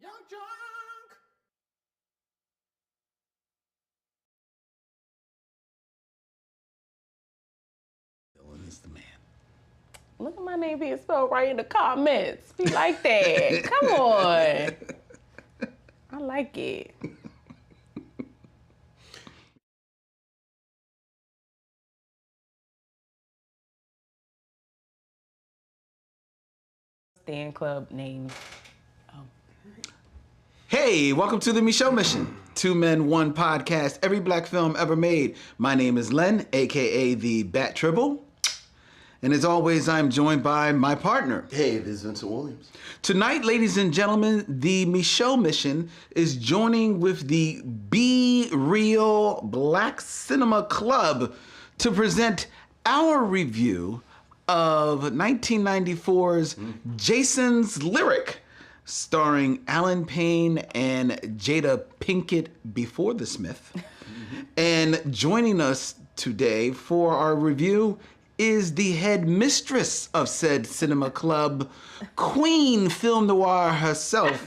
Young drunk. Dylan is the man. Look at my name being spelled right in the comments. Be like that. Come on. I like it. Stand club name. Hey, welcome to the Micheaux Mission. 2 Men, 1 podcast, every black film ever made. My name is Len, aka the Bat Tribble. And as always, I'm joined by my partner. Hey, this is Vincent Williams. Tonight, ladies and gentlemen, the Micheaux Mission is joining with the Be Real Black Cinema Club to present our review of 1994's Jason's Lyric, starring Alan Payne and Jada Pinkett before the Smith. And joining us today for our review is the head mistress of said cinema club, Queen Film Noir herself.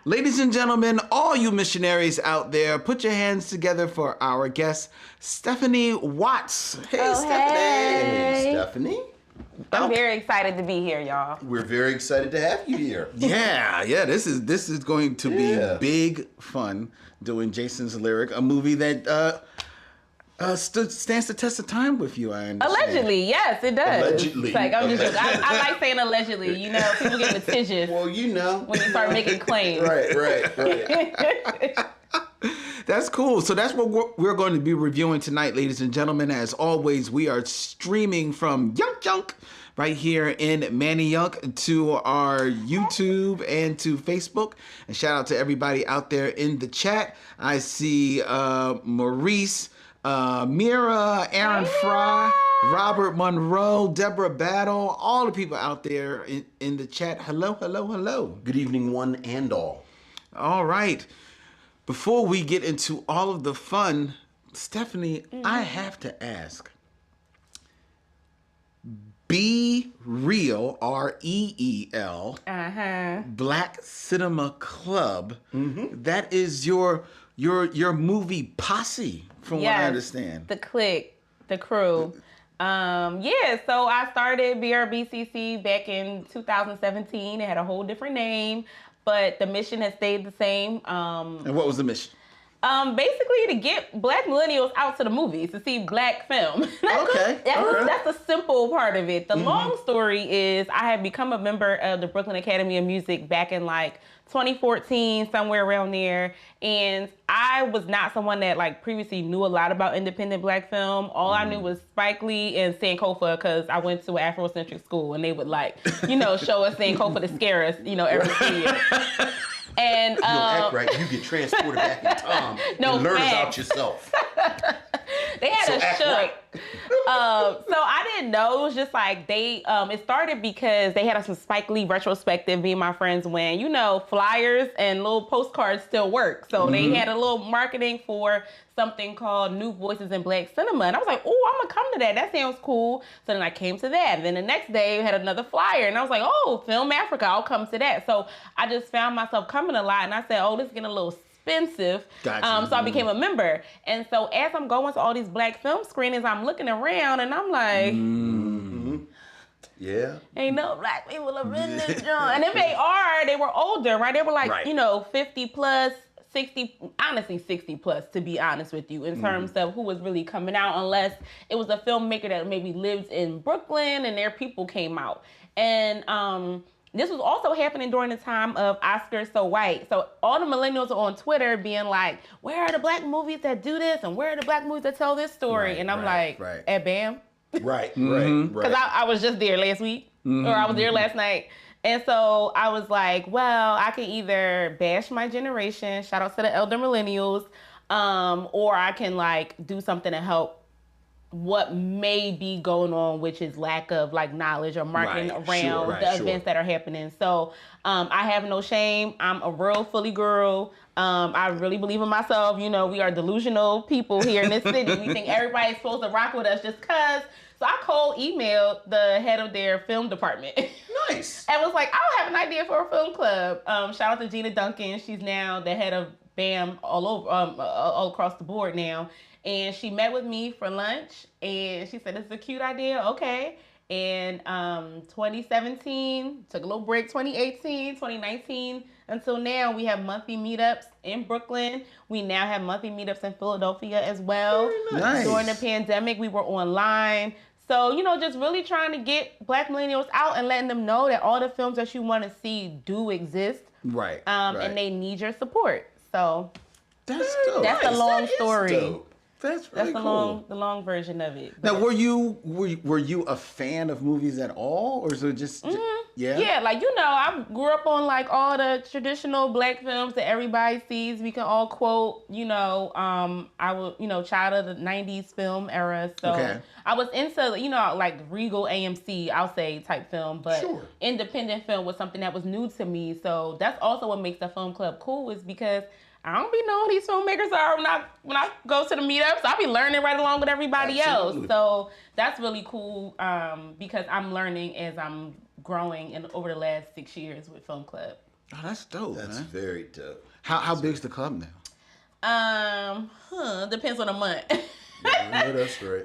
Ladies and gentlemen, all you missionaries out there, put your hands together for our guest, Stephanye Watts. Hey, Stephanie. Hey. Stephanie. I'm very excited to be here, y'all. We're very excited to have you here. Yeah, this is going to be big fun doing Jason's Lyric, a movie that stands the test of time with you, I understand. Allegedly, yes, it does. Allegedly. It's like, I'm just joking. I like saying allegedly. You know, people get litigious Well, you know. when you start making claims. Right. That's cool. So that's what we're going to be reviewing tonight, ladies and gentlemen. As always, we are streaming from Yunk right here in Manayunk to our YouTube and to Facebook. And shout out to everybody out there in the chat. I see Maurice, Mira, Aaron Fry, Robert Monroe, Deborah Battle, all the people out there in the chat. Hello. Good evening, one and all. All right. Before we get into all of the fun, Stephanie, I have to ask. Be Real, REEL, Black Cinema Club. That is your movie posse, from what I understand. The clique, the crew. So I started BRBCC back in 2017. It had a whole different name, but the mission has stayed the same. And what was the mission? Basically to get black millennials out to the movies to see black film. Okay. That's a simple part of it. The long story is I had become a member of the Brooklyn Academy of Music back in like 2014, somewhere around there. And I was not someone that like previously knew a lot about independent black film. All I knew was Spike Lee and Sankofa because I went to an Afrocentric school and they would like, show us Sankofa to scare us, every year. And You don't act right, you get transported back in time and learn about yourself. They had So us act shook. right. So I didn't know. It was just like it started because they had some Spike Lee retrospective, me and my friends, when, flyers and little postcards still work. So they had a little marketing for something called New Voices in Black Cinema. And I was like, oh, I'm gonna come to that. That sounds cool. So then I came to that. And then the next day we had another flyer. And I was like, oh, Film Africa, I'll come to that. So I just found myself coming a lot. And I said, oh, this is getting a little expensive. Gotcha. So I became a member. And so as I'm going to all these black film screenings, I'm looking around and I'm like, Yeah. ain't no black people up in this joint. And if they were older, right? They were like, 50 plus, 60, honestly 60 plus, to be honest with you, in terms of who was really coming out, unless it was a filmmaker that maybe lived in Brooklyn and their people came out. And this was also happening during the time of Oscar So White. So all the millennials are on Twitter being like, where are the black movies that do this? And where are the black movies that tell this story? And I'm like, at BAM? Right. Because I was just there last week, or I was there last night. And so I was like, well, I can either bash my generation, shout out to the elder millennials, or I can like do something to help what may be going on, which is lack of like knowledge or marketing around the events that are happening. So I have no shame. I'm a real Philly girl. I really believe in myself. You know, we are delusional people here in this city. We think everybody's supposed to rock with us just cause. So I cold emailed the head of their film department. Nice. And was like, I have an idea for a film club. Shout out to Gina Duncan. She's now the head of BAM all across the board now. And she met with me for lunch and she said, it's a cute idea. Okay. And 2017, took a little break, 2018, 2019, until now we have monthly meetups in Brooklyn. We now have monthly meetups in Philadelphia as well. Nice. During the pandemic, we were online. So, you know, just really trying to get Black millennials out and letting them know that all the films that you want to see do exist. Right. And they need your support. So that's dope. That's a long story. Dope. That's really cool. the long version of it. Now, were you a fan of movies at all, or is it just yeah? Like, you know, I grew up on like all the traditional Black films that everybody sees. We can all quote. You know, I was child of the '90s film era, so I was into like Regal AMC, I'll say type film, but independent film was something that was new to me. So that's also what makes the film club cool, is because I don't be knowing who these filmmakers are when I go to the meetups. I'll be learning right along with everybody else. So that's really cool because I'm learning as I'm growing over the last 6 years with Film Club. Oh, that's dope. That's very dope. How big's the club now? Depends on the month. Yeah, that's right.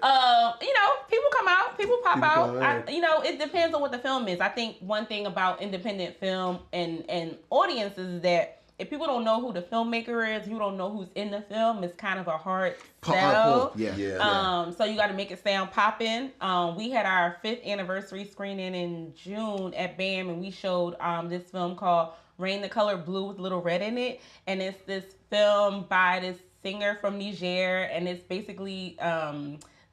People come out, people pop out. It depends on what the film is. I think one thing about independent film and audiences is that if people don't know who the filmmaker is, you don't know who's in the film, it's kind of a hard sell. So you got to make it sound poppin'. We had our 5th anniversary screening in June at BAM, and we showed this film called Rain the Color Blue with Little Red in it. And it's this film by this singer from Niger, and it's basically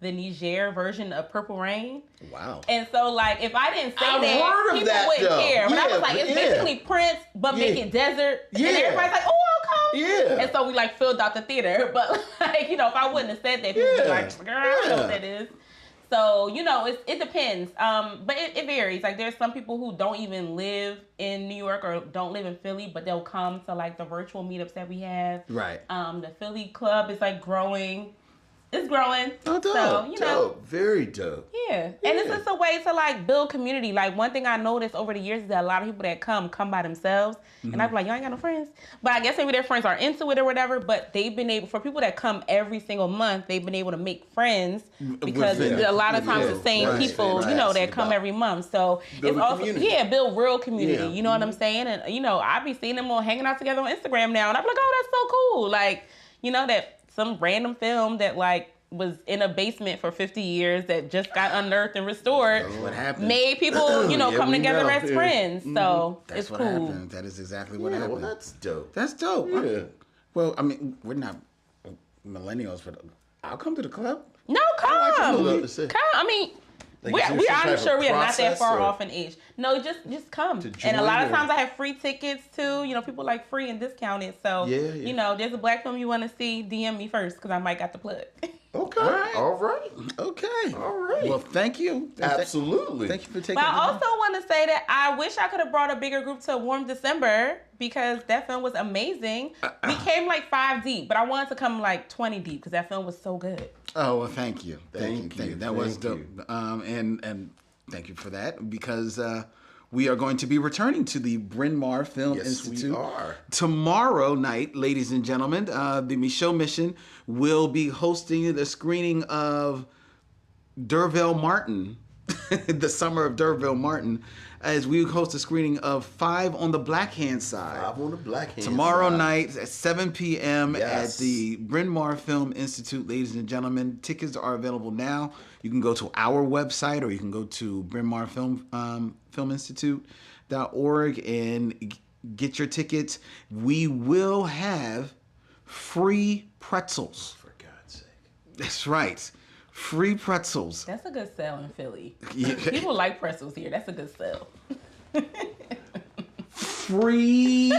the Niger version of Purple Rain. Wow. And so, like, if I didn't say that, people wouldn't care. But I was like, it's basically Prince, but make it desert. And everybody's like, oh, I'll come. Yeah. And so we, like, filled out the theater. But, like, if I wouldn't have said that, people would be like, girl, I don't know what that is. So, it depends. But it varies. Like, there's some people who don't even live in New York or don't live in Philly, but they'll come to, like, the virtual meetups that we have. Right. The Philly club is, like, growing. It's growing. Oh, dope. So, dope. Very dope. Yeah. And it's just a way to, like, build community. Like, one thing I noticed over the years is that a lot of people that come by themselves. Mm-hmm. And I'd be like, you ain't got no friends. But I guess maybe their friends are into it or whatever. But they've been able, for people that come every single month, they've been able to make friends because a lot of times the same people, that come every month. So build it's also, community. Build real community. Yeah. You know what I'm saying? And, I be seeing them all hanging out together on Instagram now. And I'm like, oh, that's so cool. Like, that some random film that, like, was in a basement for 50 years that just got unearthed and restored. That's what happened. Made people, come together as friends. So that's it's what cool. happened. That is exactly what happened. Well, that's dope. That's dope. Yeah. Well, I mean, we're not millennials, but I'll come to the club. No, come. Come. I mean, Like, I'm sure we are not that far or? off in age. No, just come. And a lot of times I have free tickets too. People like free and discounted. So, there's a Black film you want to see, DM me first because I might got the plug. Okay. All right. Okay. All right. Well, thank you. Absolutely. Thank you for taking But I also want to say that I wish I could have brought a bigger group to Warm December because that film was amazing. We came like 5 deep, but I wanted to come like 20 deep because that film was so good. Oh, well, thank you. Thank you. That was dope. And thank you for that because we are going to be returning to the Bryn Mawr Film Institute. We are. Tomorrow night, ladies and gentlemen, the Micheaux Mission will be hosting the screening of D'Urville Martin, the summer of D'Urville Martin, as we host a screening of 5 on the Black Hand Side. 5 on the Black Hand Tomorrow side. night at 7 p.m. at the Bryn Mawr Film Institute, ladies and gentlemen. Tickets are available now. You can go to our website or you can go to Bryn Mawr Filminstitute.org and get your tickets. We will have free pretzels. For God's sake. That's right. Free pretzels. That's a good sell in Philly. Yeah. People like pretzels here. That's a good sell. Free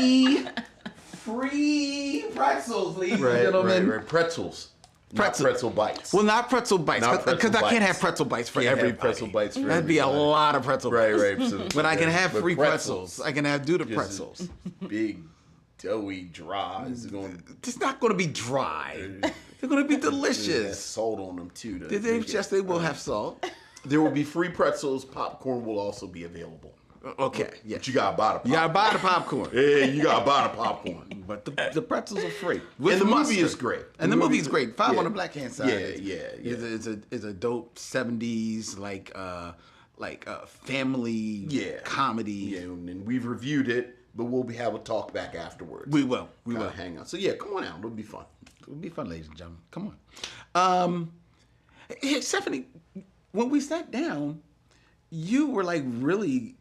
pretzels, ladies and gentlemen. Right. Pretzels. Not pretzel bites. Well, not pretzel bites, because I can't have pretzel bites for everybody. Pretzel bites for That'd be a lot of pretzel bites. Right. So, but I can have free pretzels. I can have the pretzels. Big, doughy, dry. It's not going to be dry. They're going to be delicious. Salt on them too. They will have salt. There will be free pretzels. Popcorn will also be available. Okay, yeah. But you gotta buy the popcorn. You gotta buy the popcorn. Yeah, you gotta buy the popcorn. But the pretzels are free. And the movie is great. And the movie is great. Five on the Black Hand Side. Yeah. It's a dope 70s family comedy. Yeah, and we've reviewed it, but we'll have a talk back afterwards. We will. Hang on. So yeah, come on out. It'll be fun. It'll be fun, ladies and gentlemen. Come on. Hey, Stephanie, when we sat down, you were like really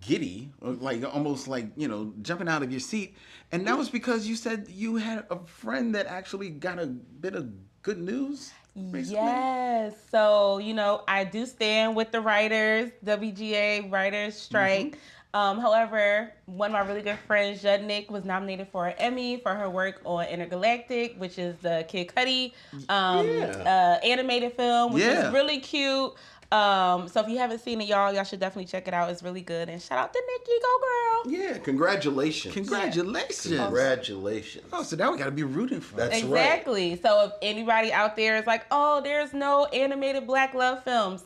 giddy, like almost like, jumping out of your seat. And that was because you said you had a friend that actually got a bit of good news recently. Yes. So, I do stand with the writers, WGA writers strike. However, one of my really good friends, Judnick, was nominated for an Emmy for her work on Intergalactic, which is the Kid Cudi animated film, which is really cute. So if you haven't seen it, y'all should definitely check it out. It's really good. And shout out to Nikki, go girl. Yeah, congratulations. Congratulations. Oh, so now we got to be rooting for That's exactly. Right. So if anybody out there is like, oh, there's no animated Black love films,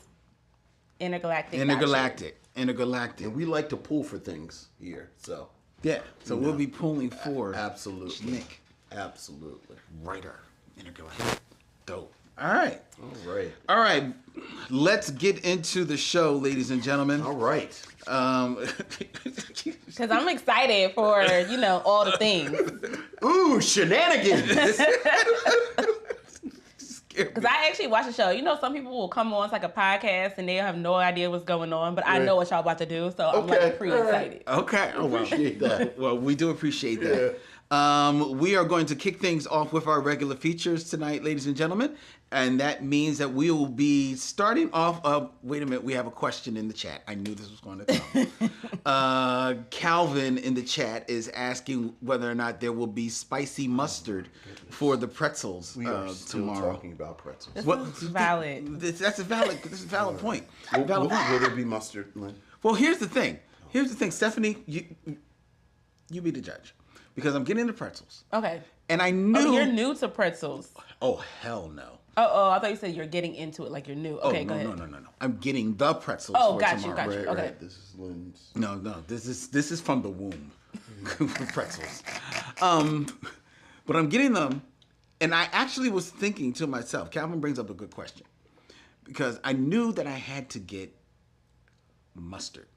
Intergalactic. And we like to pull for things here, so. Yeah, so we'll be pulling for Absolutely. Nick. Absolutely. Writer. Intergalactic. Dope. All right. All right. Let's get into the show, ladies and gentlemen. All right. Because I'm excited for, all the things. Ooh, shenanigans. Because I actually watch the show. Some people will come on, it's like a podcast, and they'll have no idea what's going on, but I know what y'all about to do, so I'm like pretty excited. Okay. Appreciate that. Well, we do appreciate that. We are going to kick things off with our regular features tonight, ladies and gentlemen. And that means that we will be starting off. Wait a minute, we have a question in the chat. I knew this was going to come. Calvin in the chat is asking whether or not there will be spicy mustard for the pretzels we are still tomorrow. Talking about pretzels. This is valid. That's a valid point. Will there be mustard, Lynn? Well, here's the thing. Stephanie, you be the judge. Because I'm getting the pretzels. Okay. And I knew... Oh, you're new to pretzels. Oh, hell no. Oh, I thought you said you're getting into it like you're new. Okay, go ahead. No. I'm getting the pretzels for tomorrow. Got you. Okay. Right. This is Lynn's. No. This is from the womb. Pretzels. But I'm getting them, and I actually was thinking to myself, Calvin brings up a good question. Because I knew that I had to get mustard.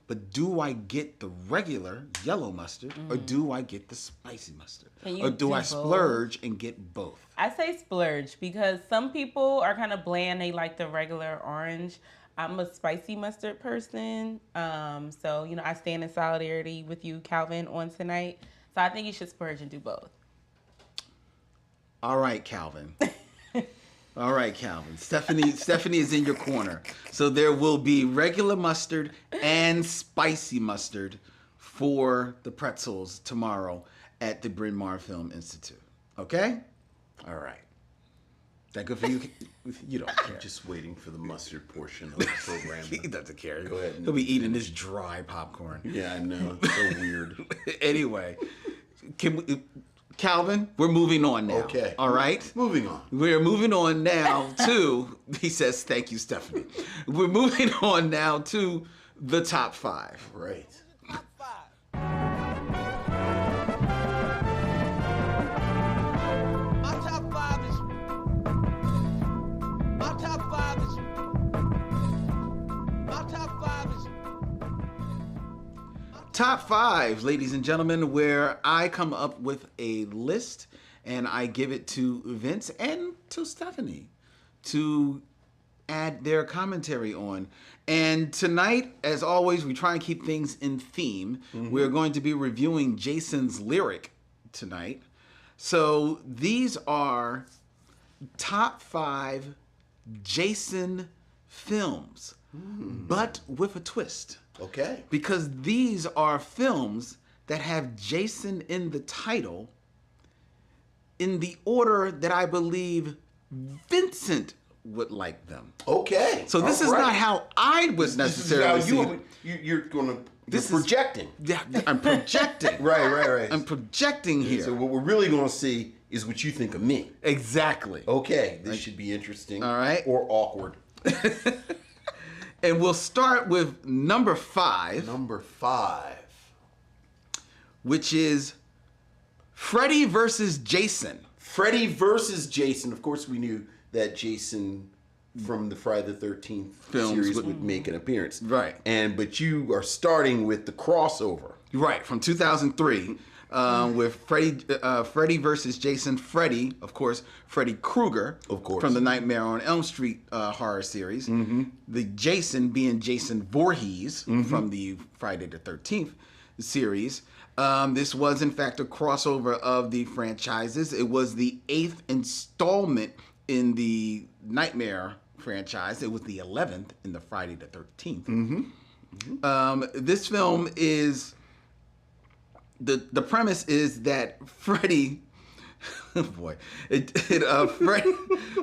But do I get the regular yellow mustard or do I get the spicy mustard? Or do I splurge and get both? I say splurge because some people are kind of bland. They like the regular orange. I'm a spicy mustard person. So, I stand in solidarity with you, Calvin, on tonight. So I think you should splurge and do both. All right, Calvin. Stephanie is in your corner. So there will be regular mustard and spicy mustard for the pretzels tomorrow at the Bryn Mawr Film Institute. Okay? All right. That good for you? You don't care. I'm just waiting for the mustard portion of the program. He doesn't care. Go ahead. He'll be eating this dry popcorn. Yeah, I know. It's so weird. Anyway, Calvin, we're moving on now. Okay. All right? Moving on. We're moving on now to, he says, thank you, Stephanie. We're moving on now to the top 5. Right. Top 5. My top 5 is. My top 5 is. My top 5 is. Top 5, ladies and gentlemen, where I come up with a list and I give it to Vince and to Stephanie to add their commentary on. And tonight, as always, we try and keep things in theme. We're going to be reviewing Jason's Lyric tonight. So these are top 5 Jason films, but with a twist. Okay. Because these are films that have Jason in the title in the order that I believe Vincent would like them. Okay. So this is not how I would necessarily see it. You're projecting. Yeah, I'm projecting. Right. I'm projecting here. So what we're really going to see is what you think of me. Exactly. Okay, this should be interesting. All right. Or awkward. And we'll start with number 5. Number 5. Which is Freddy versus Jason. Freddy versus Jason. Of course, we knew that Jason from the Friday the 13th series would make an appearance. Right. But you are starting with the crossover. Right, from 2003. With Freddy versus Jason. Freddy, of course, Freddy Krueger. Of course. From the Nightmare on Elm Street horror series. Mm-hmm. The Jason being Jason Voorhees from the Friday the 13th series. This was, in fact, a crossover of the franchises. It was the 8th installment in the Nightmare franchise. It was the 11th in the Friday the 13th. Mm-hmm. Mm-hmm. This film is... The premise is that Freddy, oh boy,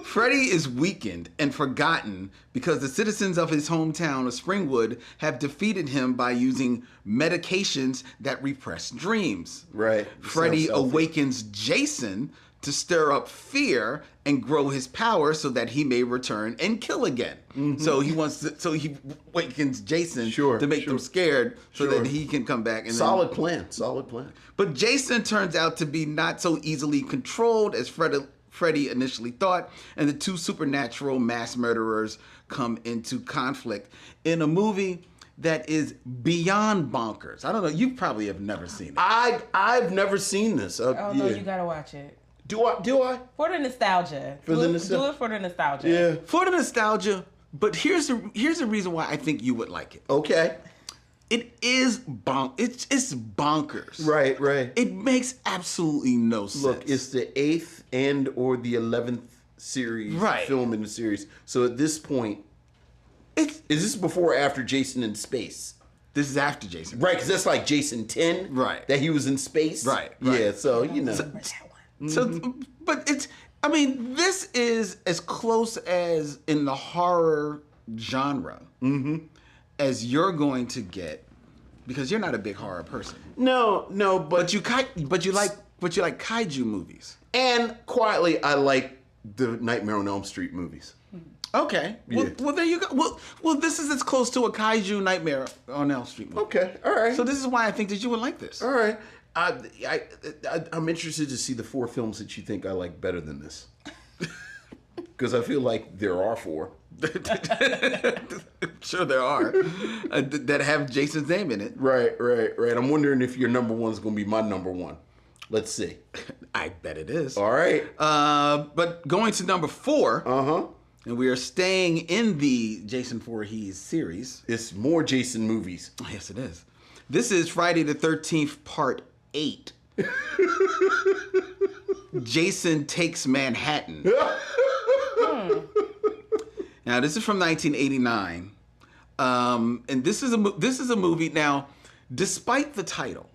Freddy is weakened and forgotten because the citizens of his hometown of Springwood have defeated him by using medications that repress dreams. Right. Freddy awakens Jason to stir up fear and grow his power so that he may return and kill again. Mm-hmm. So he awakens Jason to make them scared so that he can come back. And solid plan. But Jason turns out to be not so easily controlled as Freddy initially thought, and the two supernatural mass murderers come into conflict in a movie that is beyond bonkers. I don't know. You probably have never seen it. I've never seen this. No, you gotta watch it. Do I? For the nostalgia. Do it for the nostalgia. Yeah. For the nostalgia, but here's the reason why I think you would like it. Okay. It is it's bonkers. Right. It makes absolutely no sense. Look, it's the 8th and or the 11th series film in the series. So at this point, is this before or after Jason in space? This is after Jason. Right, because that's like Jason 10. Right. That he was in space. Right. Yeah, so, you know. But this is as close as in the horror genre as you're going to get, because you're not a big horror person. No, but you like kaiju movies. And quietly, I like the Nightmare on Elm Street movies. Okay. Yeah. Well, there you go. Well, this is as close to a kaiju Nightmare on Elm Street movie. Okay. All right. So this is why I think that you would like this. All right. I'm interested to see the 4 films that you think I like better than this. Because I feel like there are 4. Sure there are. That have Jason's name in it. Right. I'm wondering if your number 1 is going to be my number 1. Let's see. I bet it is. All right. But going to number 4. And we are staying in the Jason Voorhees series. It's more Jason movies. Yes, it is. This is Friday the 13th, Part 8. Jason Takes Manhattan. Now, this is from 1989. And this is a movie. Now, despite the title,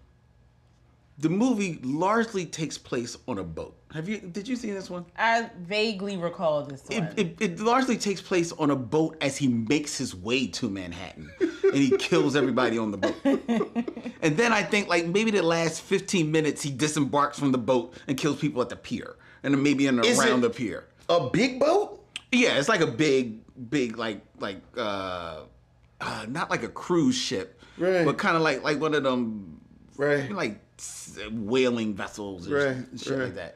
the movie largely takes place on a boat. Did you see this one? I vaguely recall this one. It largely takes place on a boat as he makes his way to Manhattan. And he kills everybody on the boat. And then I think like maybe the last 15 minutes he disembarks from the boat and kills people at the pier. And then maybe around the pier. A big boat? Yeah, it's like a big like not like a cruise ship. Right. But kind of like one of them like whaling vessels and shit like that.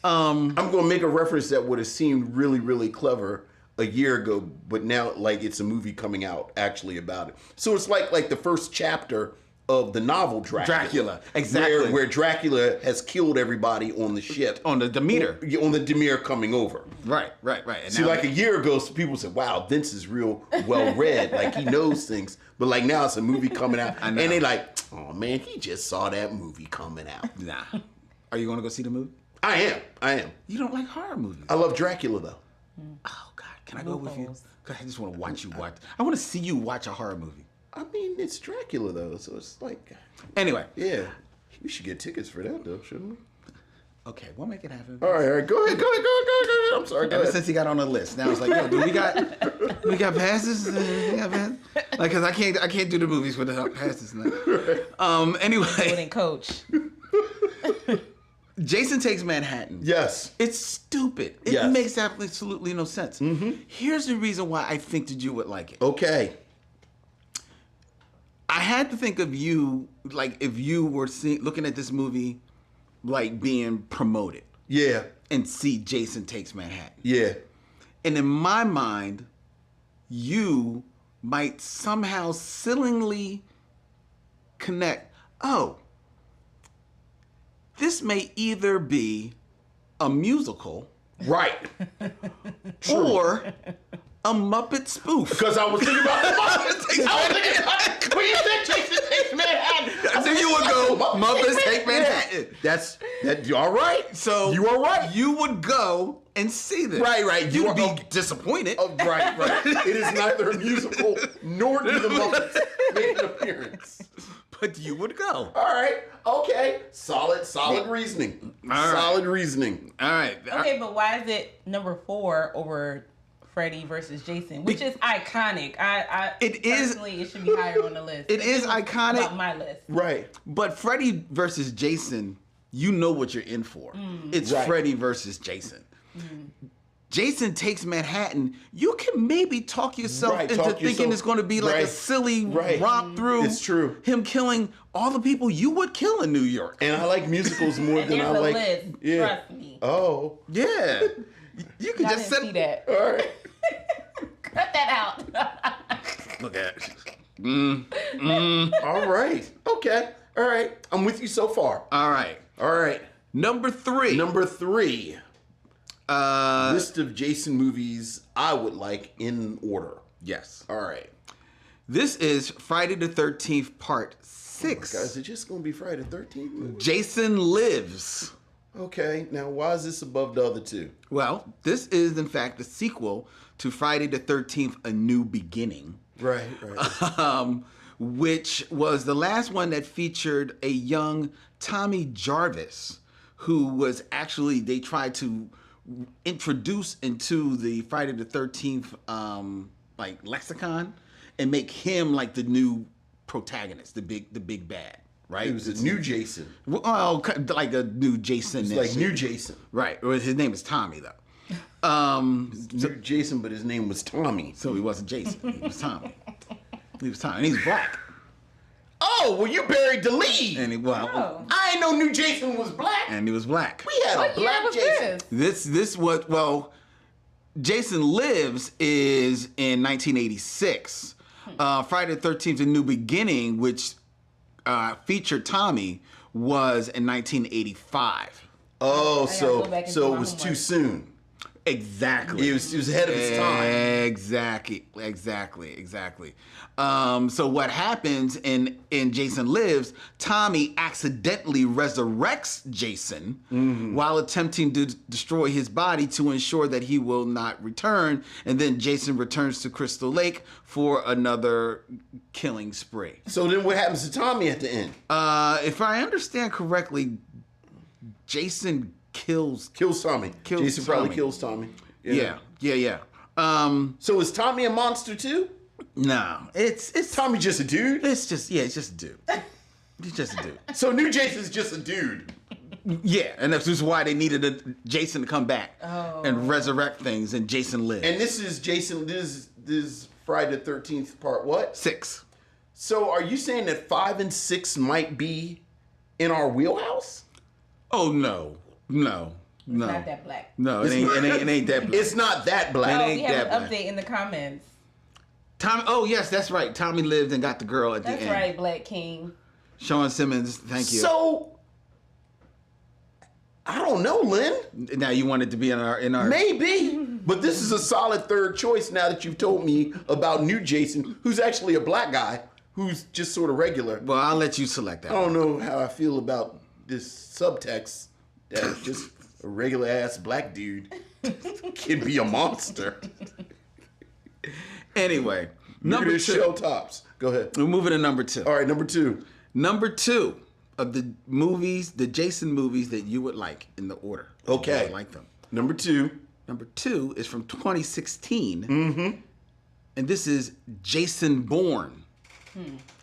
I'm going to make a reference that would have seemed really, really clever a year ago, but now like it's a movie coming out actually about it. So it's like the first chapter of the novel Dracula. Exactly. Where Dracula has killed everybody on the ship. On the Demeter. On the Demeter coming over. Right. And see, like a year ago, people said, wow, Vince is real well read. Like he knows things. But like now it's a movie coming out. And they like, oh man, he just saw that movie coming out. Nah. Are you going to go see the movie? I am. You don't like horror movies. I love Dracula though. Oh God, can I go with you? Cause I just want to watch you watch. I want to see you watch a horror movie. I mean, it's Dracula though, so it's like. Anyway. Yeah. We should get tickets for that though, shouldn't we? Okay, we'll make it happen. All right. Go ahead. I'm sorry. Go Ever ahead. since he got on the list, now it's like, yo, do we got passes? We got passes? Like, cause I can't do the movies without passes now. Anyway, Wouldn't coach. Jason Takes Manhattan. Yes. It's stupid. It Yes. makes absolutely no sense. Here's the reason why I think that you would like it. Okay. I had to think of you, like, if you were looking at this movie, like, being promoted Yeah. and see Jason Takes Manhattan. Yeah. And in my mind, you might somehow sillingly connect, oh, this may either be a musical Right. or a Muppet spoof. Because I was thinking about when you said Jason Takes Manhattan. I think you would go, Muppets Take Manhattan. That's all right. So you are right. You would go and see this. Right. You'd be okay. disappointed. Oh, right. It is neither a musical nor do the Muppets make an appearance. But you would go. All right. Okay. Solid reasoning. All right. Solid reasoning. All right. Okay, but why is it number 4 over Freddy versus Jason, which is iconic? It is- personally, it should be higher on the list. It is was iconic. About my list. Right. But Freddy versus Jason, you know what you're in for. It's Right. Freddy versus Jason. Jason Takes Manhattan, you can maybe talk yourself Right, into talk thinking yourself- it's going to be like a right, silly right. romp through. It's true. Him killing all the people you would kill in New York. And I like musicals more And than there's I a like. list. Yeah. Trust me. Oh. Yeah. You could I just didn't see that. All right. Cut that out. Look at it. All right. Okay. All right. I'm with you so far. All right. All right. Number 3. Number 3. List of Jason movies I would like in order. Yes. All right. This is Friday the 13th, Part 6. Guys, it's just going to be Friday the 13th movie? Jason Lives. Okay. Now, why is this above the other two? Well, this is, in fact, the sequel to Friday the 13th, A New Beginning. Right. Which was the last one that featured a young Tommy Jarvis, who was actually, they tried to introduce into the Friday the 13th like lexicon and make him like the new protagonist, the big bad, right? It was a new Jason. Well, like a new Jason. It's like new Jason. Right. Well, his name is Tommy though. New Jason, but his name was Tommy. So he wasn't Jason. He was Tommy. He was Tommy, and he's black. Oh, well, you buried the lead. And he Oh. I ain't know New Jason was black. and he was black. We had What a year black was Jason. this? This was, well, Jason Lives is in 1986. Friday the 13th, A New Beginning, which featured Tommy, was in 1985. Oh, gotta so go back and do so my it was too homework. soon. Exactly. It was ahead of its time. Exactly. So what happens in Jason Lives, Tommy accidentally resurrects Jason while attempting to destroy his body to ensure that he will not return. And then Jason returns to Crystal Lake for another killing spree. So then what happens to Tommy at the end? If I understand correctly, Jason kills Tommy. Kills Jason probably Tommy. kills Tommy. Yeah. So is Tommy a monster too? No, it's Tommy just a dude? it's just a dude. He's just a dude. So new Jason's just a dude. Yeah, and that's just why they needed Jason to come back and resurrect things, and Jason lived. And this is Jason, this is Friday the 13th part what? 6. So are you saying that 5 and 6 might be in our wheelhouse? Oh no. Not that black. No, it ain't that black. It's not that black. Oh, ain't we have that an black. update in the comments. Tommy. Oh yes, that's right. Tommy lived and got the girl at the That's end. right, Black King. Sean Simmons, thank you. So I don't know, Lynn. Now you want it to be in our Maybe. But this is a solid third choice now that you've told me about new Jason, who's actually a black guy, who's just sort of regular. Well, I'll let you select that. I don't know how I feel about this subtext that just a regular ass black dude can be a monster. Anyway, Number number shell 2. tops. Go ahead. We're moving to number 2. All right, number 2. Number 2, of the movies, the Jason movies that you would like in the order. Okay. You would like them. Number 2. Number 2 is from 2016. Mm-hmm. And this is Jason Bourne.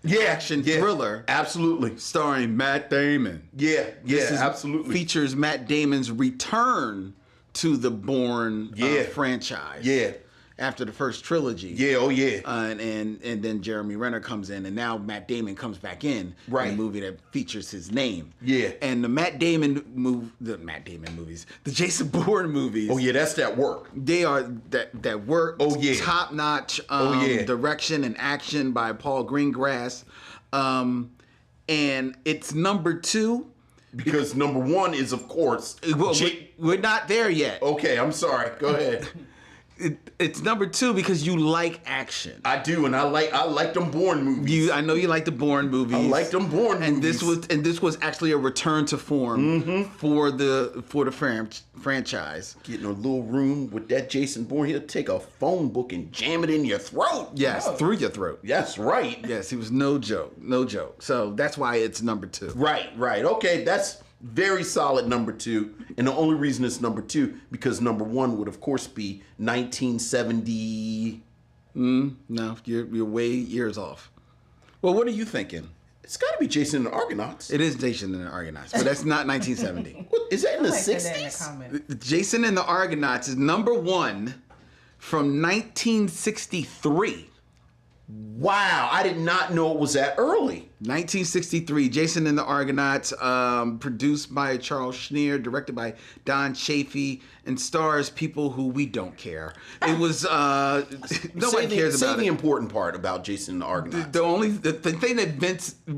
Yeah. Action thriller. Absolutely. Starring Matt Damon. Yeah. This Absolutely. Features Matt Damon's return to the Bourne franchise. Yeah. After the first trilogy. Yeah. Oh yeah. And then Jeremy Renner comes in, and now Matt Damon comes back in Right. a movie that features his name. Yeah. And the the Jason Bourne movies. Oh yeah. That's that work. They are that work. Oh, yeah. Top notch. Direction and action by Paul Greengrass. And it's number 2. Because number 1 is, of course, We're not there yet. Okay, I'm sorry. Go ahead. It's number 2 because you like action. I do, and I like them Bourne movies. I know you like the Bourne movies. I like them Bourne movies. This was actually a return to form for the franchise. Get in a little room with that Jason Bourne, he'll take a phone book and jam it in your throat. Yes, through your throat. That's right. Yes, he was no joke. So that's why it's number 2. Right. Okay, that's very solid number 2. And the only reason it's number 2, because number 1 would, of course, be 1970. No, you're way years off. Well, what are you thinking? It's got to be Jason and the Argonauts. It is Jason and the Argonauts, but that's not 1970. What, is that in the Put that in the 60s? comments. Jason and the Argonauts is number 1 from 1963. Wow, I did not know it was that early. 1963, Jason and the Argonauts, produced by Charles Schneer, directed by Don Chaffee, and stars people who we don't care. It was nobody cares about Say the it. important part about Jason and the Argonauts. The thing that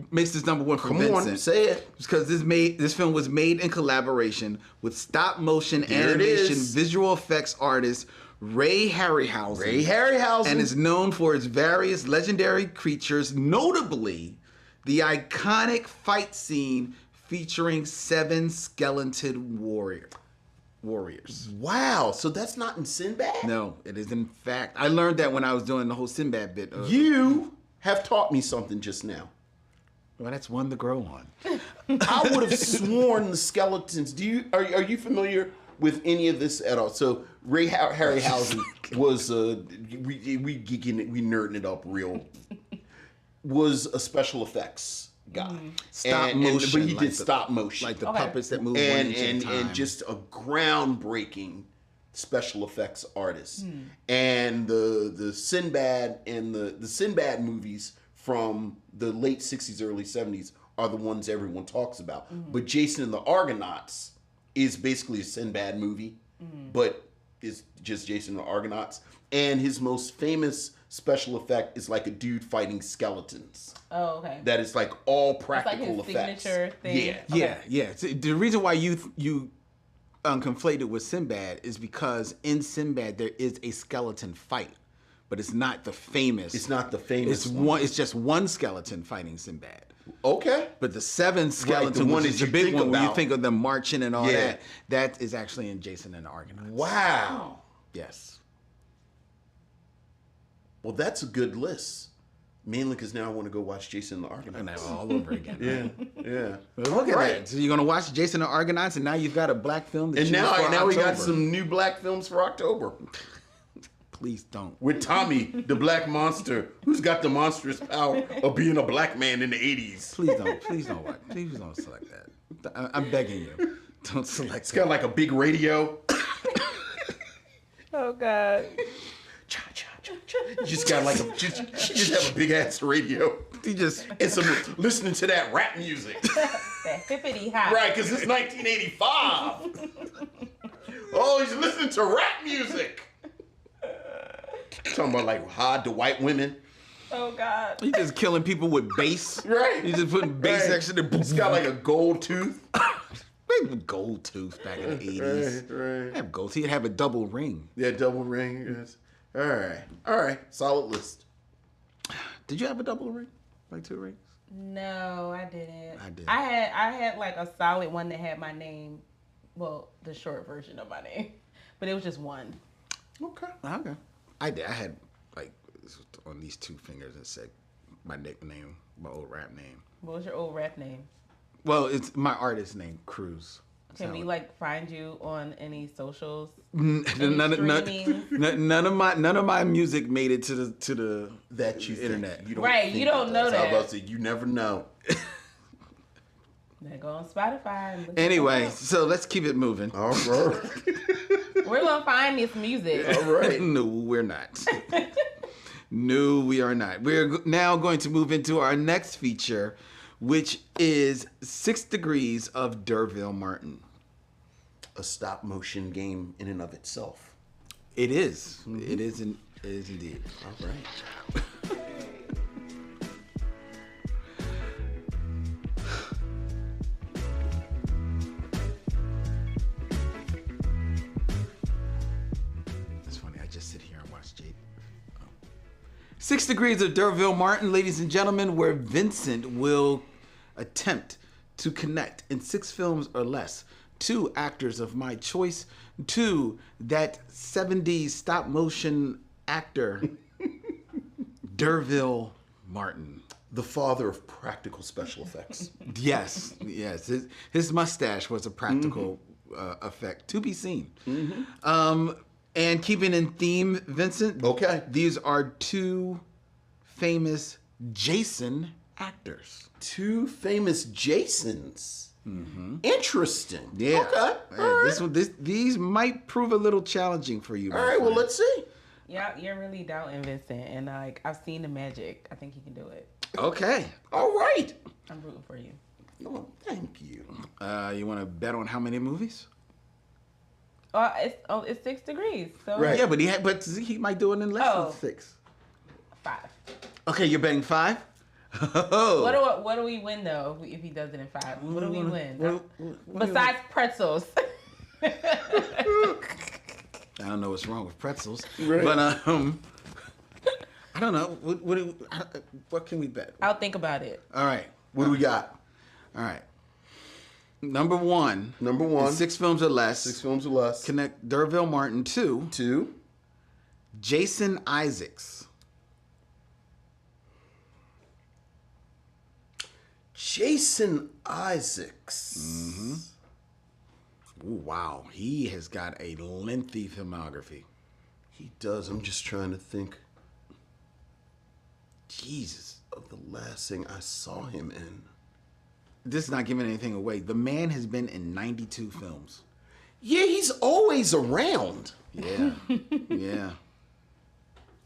makes this number 1 for Vincent. Come on, say it. Is because this film was made in collaboration with stop motion There it animation is. visual effects artist Ray Harryhausen. Ray Harryhausen. And is known for its various legendary creatures, notably the iconic fight scene featuring 7 skeleton warriors. Wow, so that's not in Sinbad? No, it is in fact. I learned that when I was doing the whole Sinbad bit. You have taught me something just now. Well, that's one to grow on. I would have sworn the skeletons. Are you familiar with any of this at all? So Ray Harryhausen was we nerding it up real. Was a special effects guy. Stop motion, but he like did stop motion, like the puppets that move one and inch at a time. and just a groundbreaking special effects artist. And the Sinbad and the Sinbad movies from the late 60s, early 70s are the ones everyone talks about. But Jason and the Argonauts is basically a Sinbad movie, but it's just Jason and the Argonauts. And his most famous special effect is like a dude fighting skeletons. Oh, okay. That is like all It's practical like his effects. signature thing. Yeah. Okay. Yeah. So the reason why you conflated with Sinbad is because in Sinbad there is a skeleton fight, but it's not the famous. It's not the famous It's one. one. It's just one skeleton fighting Sinbad. Okay. But the 7 skeleton, one which that is the you big think one, where you about. think of them marching and all Yeah. that is actually in Jason and the Argonauts. Wow. Yes. Well, that's a good list. Mainly because now I want to go watch Jason and the And Argonauts. now all over again. Yeah. Look at Right. that. So you're gonna watch Jason and the Argonauts, and now you've got a black film. To And choose now for we got October. some new black films for October. Please don't. With Tommy, the black monster, who's got the monstrous power of being a black man in the 80s. Please don't. Please don't watch. Please don't select that. I'm begging you. Don't select. It's got like a big radio. Oh God. Cha, cha, cha, cha. You just got like just have a big ass radio. You just. And some listening to that rap music. That hippity hop. Right, because it's 1985. Oh, he's listening to rap music. Talking about like hard to white women. Oh God. You just killing people with bass. Right. You just putting bass Right. next to the. It's got like a gold tooth. Maybe gold tooth back in the 80s. Right. Have gold teeth. Have a double ring. Yeah, double ring. Yes. All right. Solid list. Did you have a double ring? Like 2 rings? No, I didn't. I did. I had like a solid one that had my name. Well, the short version of my name, but it was just one. Okay. Okay. I did. I had like on these 2 fingers that said my nickname, my old rap name. What was your old rap name? Well, it's my artist name, Cruz. Can we find you on any socials? None of my music made it to the That you internet. Think. You don't Right, think you don't know does. that. I was about to say, you never know. Then go on Spotify. And look Anyway, it up. so let's keep it moving. All right. We're gonna find this music. All right. No, we're not. No, we are not. We're now going to move into our next feature, which is 6 Degrees of D'Urville Martin. A stop motion game in and of itself. It is. It is. It is indeed. All right. It's funny. I just sit here and watch Jade. 6 Degrees of D'Urville Martin, ladies and gentlemen, where Vincent will attempt to connect in 6 films or less 2 actors of my choice to that 70s stop motion actor, D'Urville Martin. The father of practical special effects. Yes. His mustache was a practical effect to be seen. And keeping in theme, Vincent. Okay. These are 2 famous Jason actors. 2 famous Jasons. Interesting. Yeah. Okay. All right. These might prove a little challenging for you. All right. Well, let's see. Yeah, you're really doubting Vincent, and I've seen the magic. I think he can do it. Okay. All right. I'm rooting for you. Oh, thank you. You want to bet on how many movies? It's 6 degrees. So Right. Yeah, but he might do it in less than 6. 5. Okay, you're betting 5. Oh. What do we win though if he does it in 5? What do we win? what Besides pretzels. I don't know what's wrong with pretzels, Right. but I don't know. What can we bet? I'll think about it. All right. What do we got? All right. Number one. Number 1. 6 films or less. 6 films or less. Connect D'Urville Martin to 2. Jason Isaacs. Jason Isaacs. Ooh, wow. He has got a lengthy filmography. He does. I'm just trying to think Jesus. of the last thing I saw him in. This is not giving anything away. The man has been in 92 films. Yeah, he's always around. Yeah. Yeah.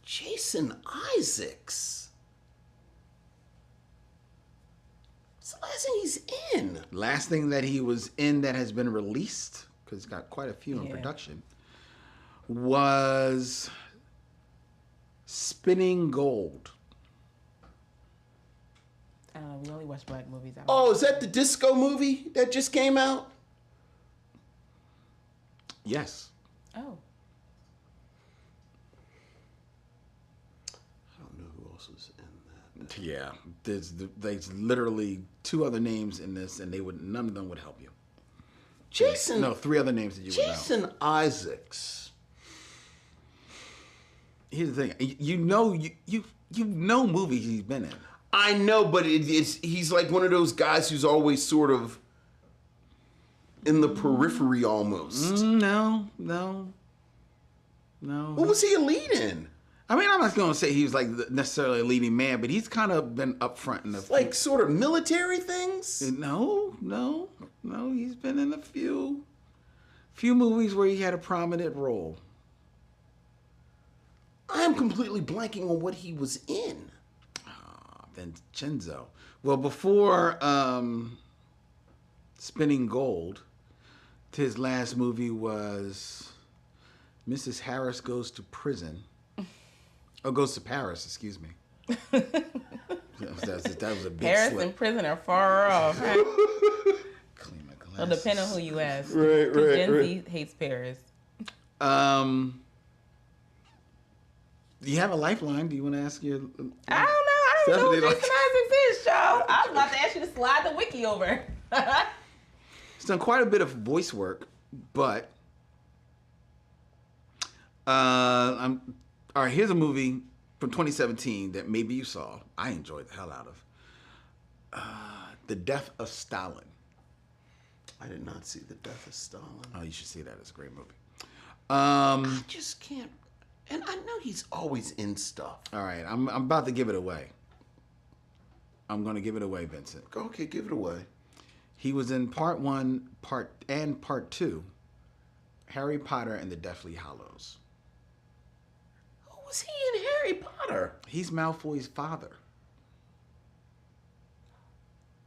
Jason Isaacs. What's the last thing he's in? Last thing that he was in that has been released, because he's got quite a few in Yeah. production, was Spinning Gold. I don't know. We only watch black movies. Oh, is that the disco movie that just came out? Yes. Oh. I don't know who else was in that. Yeah. There's literally 2 other names in this, and none of them would help you. Jason. No, 3 other names that you would know. Jason Isaacs. Here's the thing. You know movies he's been in. I know, but he's like one of those guys who's always sort of in the periphery almost. No. What was he a lead in? I mean, I'm not going to say he was like necessarily a leading man, but he's kind of been up front in the Like sort of military things? No. He's been in a few movies where he had a prominent role. I am completely blanking on what he was in. Vincenzo. Well, before Spinning Gold, his last movie was Mrs. Harris Goes to Prison. Oh, Goes to Paris, excuse me. That was a big Paris slip. and prison are far off. Right? Clean my Well, glasses. depending on who you ask. Right. Gen Z hates Paris. Do you have a lifeline? Do you want to ask your... I don't know. I don't Stephanie, know like- who Jason Isaacs is, y'all. I was about to ask you to slide the wiki over. He's done quite a bit of voice work, but... all right, here's a movie from 2017 that maybe you saw. I enjoyed the hell out of. The Death of Stalin. I did not see The Death of Stalin. Oh, you should see that. It's a great movie. I just can't. And I know he's always in stuff. All right, I'm about to give it away. I'm going to give it away, Vincent. Okay, give it away. He was in part 1, part 2, Harry Potter and the Deathly Hallows. Who was he in Harry Potter? He's Malfoy's father.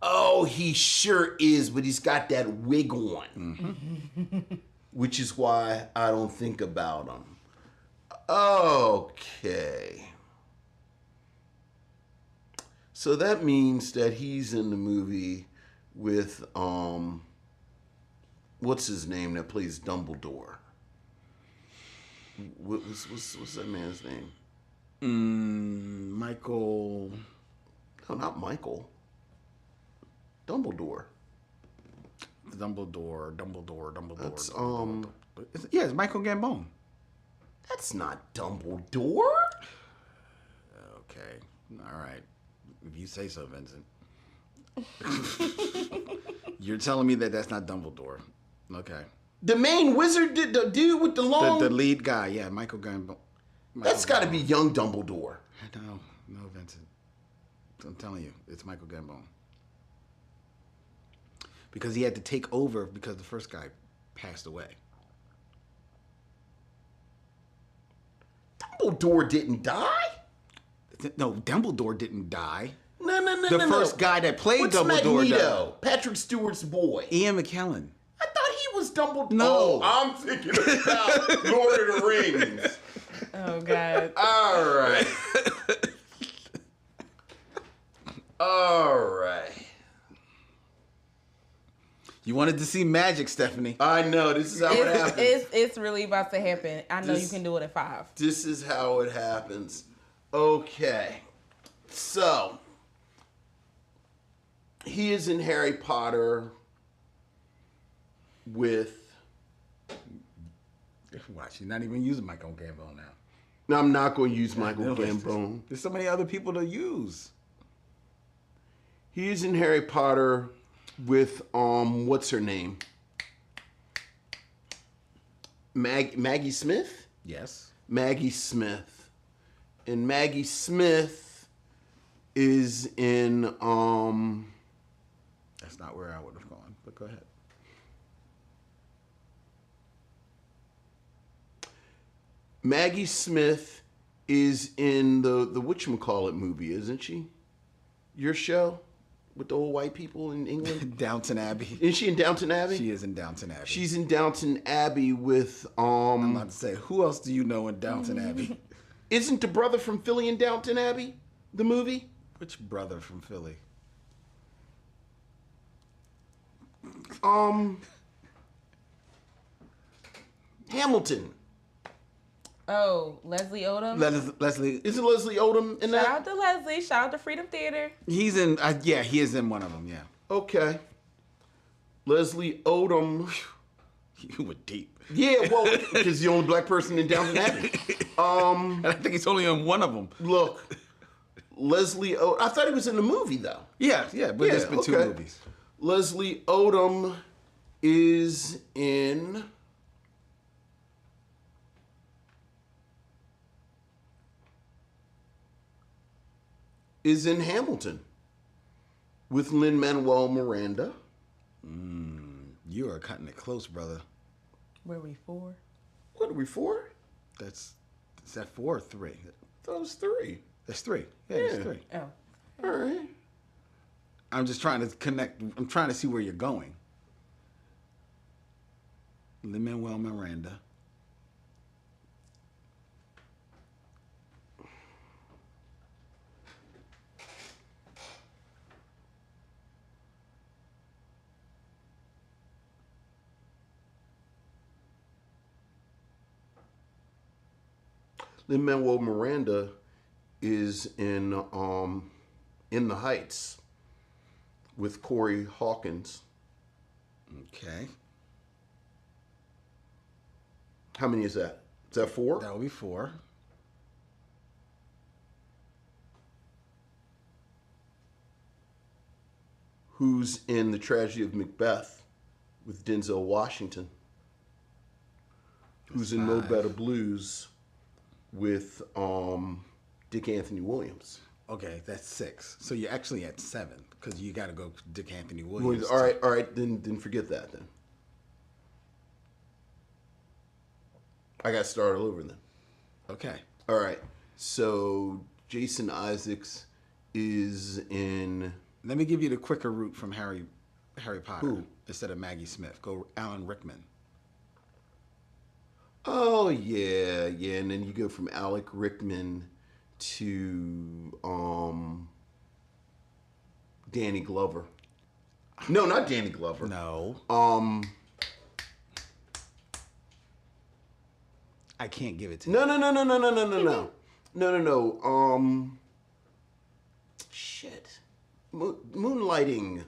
Oh, he sure is, but he's got that wig on. Which is why I don't think about him. Okay. So that means that he's in the movie with what's his name that plays Dumbledore? What's that man's name? Michael. No, not Michael. Dumbledore. Dumbledore. That's Yeah, it's Michael Gambon. That's not Dumbledore. Okay. All right. If you say so, Vincent. You're telling me that that's not Dumbledore. Okay. The main wizard, the dude with the long. The lead guy, yeah, Michael Gambon. That's got to be young Dumbledore. No, Vincent. I'm telling you, it's Michael Gambon. Because he had to take over because the first guy passed away. Dumbledore didn't die? No, Dumbledore didn't die. No. The first guy that played What's Dumbledore Magneto? died. Patrick Stewart's boy. Ian McKellen. I thought he was Dumbledore. No. Oh, I'm thinking about Lord of the Rings. Oh, God. All right. All right. You wanted to see magic, Stephanie. I know. This is how it happens. It's really about to happen. I know you can do it at 5. This is how it happens. Okay. So, he is in Harry Potter with... Watch, you're not even using Michael Gambon now. No, I'm not going to use Michael Gambon. There's so many other people to use. He is in Harry Potter with, what's her name? Maggie Smith? Yes. Maggie Smith. And Maggie Smith is in, That's not where I would have gone, but go ahead. Maggie Smith is in the whatchamacallit movie, isn't she? Your show with the old white people in England? Downton Abbey. Is she in Downton Abbey? She is in Downton Abbey. She's in Downton Abbey with I'm about to say, who else do you know in Downton Abbey? Isn't the brother from Philly in Downton Abbey? The movie? Which brother from Philly? Hamilton. Oh, Leslie Odom. Leslie. Isn't Leslie Odom in Shout that? out to Leslie. Shout out to Freedom Theater. He's in. Yeah, he is in one of them. Yeah. Okay. Leslie Odom. You were deep. Yeah, well, because he's the only black person in Downton Abbey. And I think he's only in one of them. Look, Leslie Odom. I thought he was in the movie though. Yeah, but there's been 2 movies. Leslie Odom is in. Hamilton with Lin-Manuel Miranda. You are cutting it close, brother. Were we 4? What are we for? Is that 4 or 3? I thought it was 3. That's 3. Yeah, it's 3. Oh. All right. I'm just trying to connect. I'm trying to see where you're going. Lin-Manuel Miranda. Lin-Manuel Miranda is in the Heights with Corey Hawkins. Okay. How many is that? Is that 4? That will be 4. who's in The Tragedy of Macbeth with Denzel Washington, who's in No Better Blues with Dick Anthony Williams. Okay, that's 6. So you're actually at 7 because you got to go Dick Anthony Williams. All right, then forget that then. I got to start all over then. Okay. All right, so Jason Isaacs is in... Let me give you the quicker route from Harry Potter. Who? Instead of Maggie Smith. Go Alan Rickman. Oh, yeah, and then you go from Alec Rickman to Danny Glover. No, not Danny Glover. No. I can't give it to you. No. Shit. Moonlighting.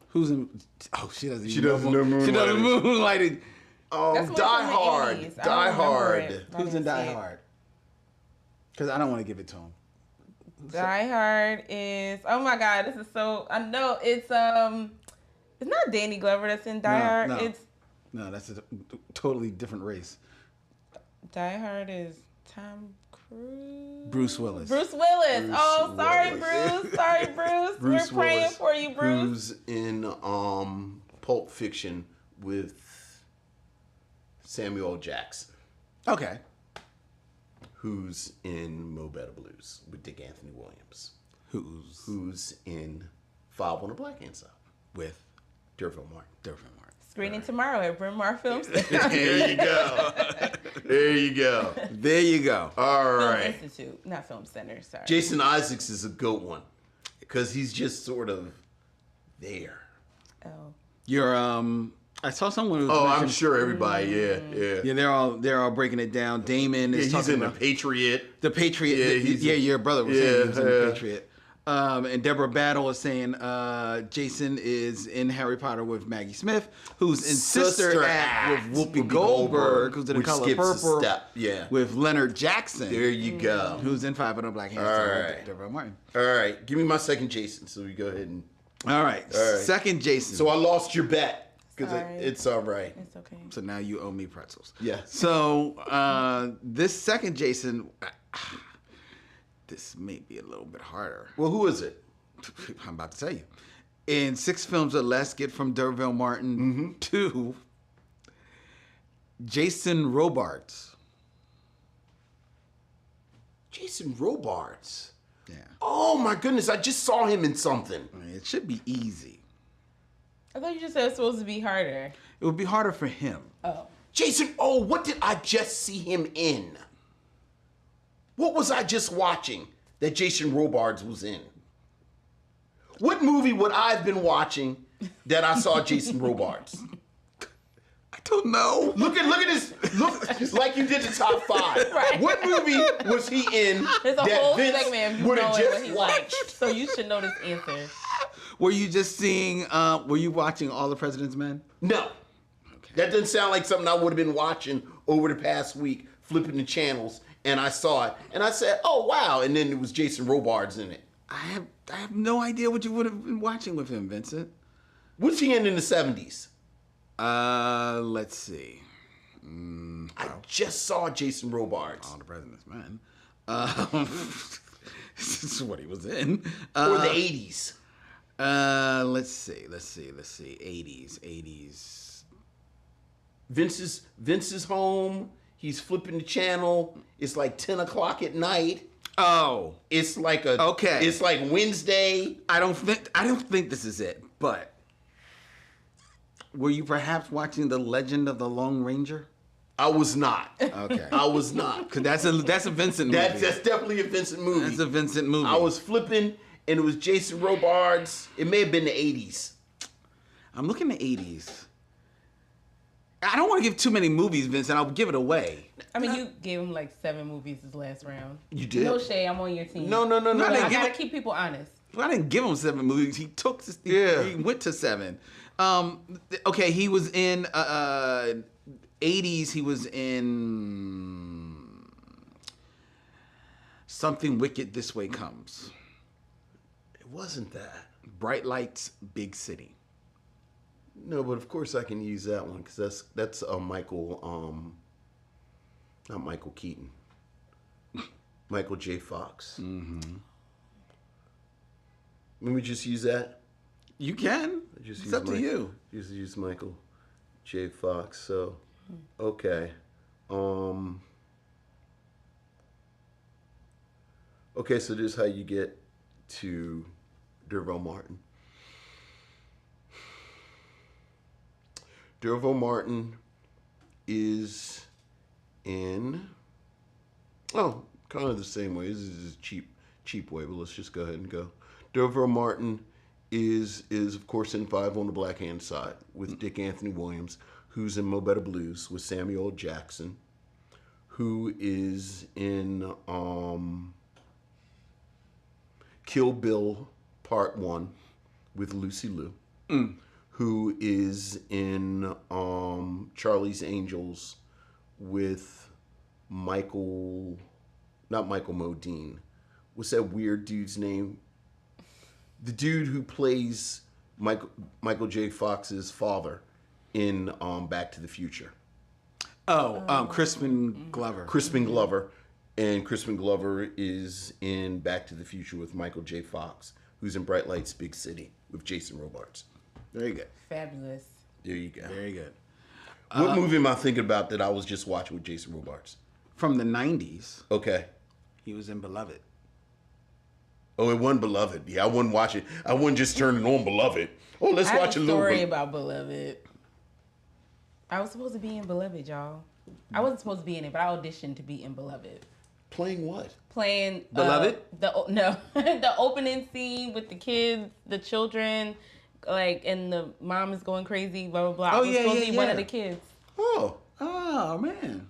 Who's in? Oh, she doesn't. She doesn't know Moonlighting. She doesn't Moonlighting. That's Die from the Hard. 80s. I Die don't remember Hard. it. I Who's in didn't Die see it. Hard? Because I don't want to give it to him. Die Hard is, oh my God, this is so, I know it's not Danny Glover that's in Die Hard. No, that's a totally different race. Die Hard is Tom Cruise. Bruce Willis. Bruce Willis. Bruce Sorry, Willis. Bruce. Sorry, Bruce. Bruce We're praying Willis, for you, Bruce. Who's in Pulp Fiction with Samuel L. Jackson. Okay. Who's in Mo Better Blues with Dick Anthony Williams. Who's in 5 on the Black Hand Side with D'Urville Martin. Screening tomorrow at Bryn Mawr Film Center. There you go. There you go. All Film right. Institute, not Film Center, sorry. Jason Isaacs is a good one because he's just sort of there. Oh. You're I saw someone who Oh, mentioned, I'm sure everybody. Yeah. Yeah, they're all breaking it down. Damon is He's talking in The about Patriot. The Patriot. Yeah, Your brother was saying he was in yeah. The Patriot. And Deborah Battle is saying Jason is in Harry Potter with Maggie Smith, who's in Sister Act with Whoopi Goldberg, who's in The which Color skips a Purple step. Yeah. with Leonard Jackson, There you go. who's in 5 on the Black Hand All Side right. with Deborah Martin. All right. Give me my second Jason so we go ahead and... All right. All right. Second Jason. So I lost your bet because Sorry. it's all right. It's okay. So now you owe me pretzels. Yes. So this second Jason, this may be a little bit harder. Well, who is it? I'm about to tell you. In 6 films or less, get from D'Urville Martin to Jason Robards. Jason Robards. Yeah. Oh my goodness! I just saw him in something. I mean, it should be easy. I thought you just said it's supposed to be harder. It would be harder for him. Oh. Jason. Oh, what did I just see him in? What was I just watching that Jason Robards was in? What movie would I have been watching that I saw Jason Robards? I don't know. Look at this. Look like you did the top 5. Right. What movie was he in There's a that whole Vince segment of you would knowing have what just he watched? liked. So you should know this answer. Were you just seeing? Were you watching All the President's Men? No. That doesn't sound like something I would have been watching over the past week, flipping the channels, and I saw it, and I said, "Oh wow!" And then it was Jason Robards in it. I have no idea what you would have been watching with him, Vincent. What's he in the 70s? Let's see. I just saw Jason Robards. All the President's Men. This is what he was in. Or the 80s. Let's see. 80s. Vince's home. He's flipping the channel. It's like 10 o'clock at night. Oh, It's like Okay. It's like Wednesday. I don't think this is it. But were you perhaps watching The Legend of the Lone Ranger? I was not. Okay. I was not. Cause that's a Vincent movie. That's definitely a Vincent movie. That's a Vincent movie. I was flipping, and it was Jason Robards. It may have been the 80s. I'm looking at 80s. I don't want to give too many movies, Vincent. I'll give it away. I mean, you gave him like 7 movies this last round. You did? No shade, I'm on your team. No. I didn't I give gotta it- keep people honest. Well, I didn't give him 7 movies. He took. Yeah. He went to 7. Okay, he was in 80s. He was in Something Wicked This Way Comes. It wasn't that. Bright Lights, Big City. No, but of course I can use that one because that's Michael, not Michael Keaton, Michael J. Fox. Mm-hmm. Let me just use that. You can. It's up to you. Just use Michael J. Fox. So, okay. Okay, so this is how you get to Dervaux Martin. Dervaux Martin is in, kind of the same way. This is a cheap way, but let's just go ahead and go. Dervaux Martin is of course in Five on the Black Hand Side with Dick Anthony Williams, who's in Mo Better Blues with Samuel L. Jackson, who is in Kill Bill Part 1 with Lucy Liu, who is in Charlie's Angels with not Michael Modine. What's that weird dude's name? The dude who plays Michael J. Fox's father in Back to the Future. Crispin Glover. Crispin Glover. And Crispin Glover is in Back to the Future with Michael J. Fox, who's in Bright Lights, Big City with Jason Robards. Very good. Fabulous. There you go. Very good. What movie am I thinking about that I was just watching with Jason Robards? From the 90s, Okay. he was in Beloved. Oh, it wasn't Beloved. Yeah, I wouldn't watch it. I wouldn't just turn it on Beloved. Oh, let's watch a little story bit. about Beloved. I was supposed to be in Beloved, y'all. I wasn't supposed to be in it, but I auditioned to be in Beloved. Playing what? Playing Beloved? The opening scene with the kids, the children, like, and the mom is going crazy, blah blah blah. Oh, I was supposed to be one of the kids. Oh. Oh, man.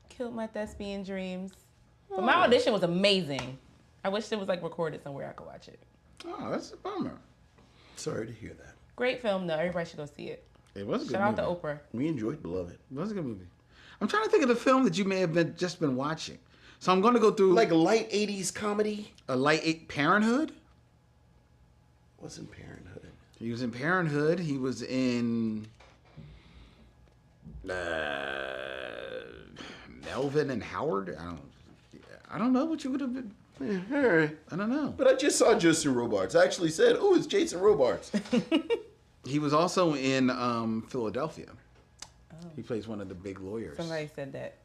Killed my thespian dreams. But my audition was amazing. I wish it was like recorded somewhere I could watch it. Oh, that's a bummer. Sorry to hear that. Great film though. Everybody should go see it. It was a good Shout out movie. to Oprah. We enjoyed Beloved. It was a good movie. I'm trying to think of the film that you may have just been watching. So I'm going to go through Like a light 80s comedy? a light Parenthood. What's in Parenthood? He was in Parenthood. He was in Melvin and Howard. I don't know what you would have been. Yeah, all right. I don't know. But I just saw Jason Robards. I actually said, oh, it's Jason Robards. He was also in Philadelphia. He plays one of the big lawyers. Somebody said that.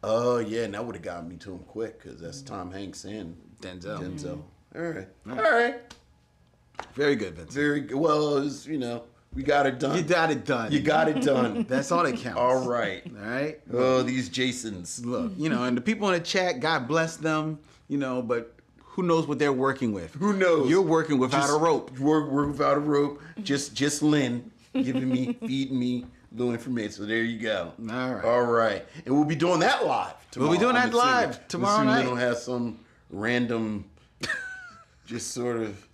Oh, yeah, and that would have gotten me to him quick because that's Tom Hanks and Denzel. Denzel. All right. All right. Very good, Vincent. Very good. Well, it was, we got it done. You got it done. You got it done. That's all that counts. All right. All right. Oh, these Jasons. Look, and the people in the chat, God bless them, but who knows what they're working with? Who knows? You're working without a rope. Work without a rope. Just Lynn feeding me little information. So there you go. All right. All right. And we'll be doing that live tomorrow. We'll be doing that live tomorrow night. We don't have some random, just sort of.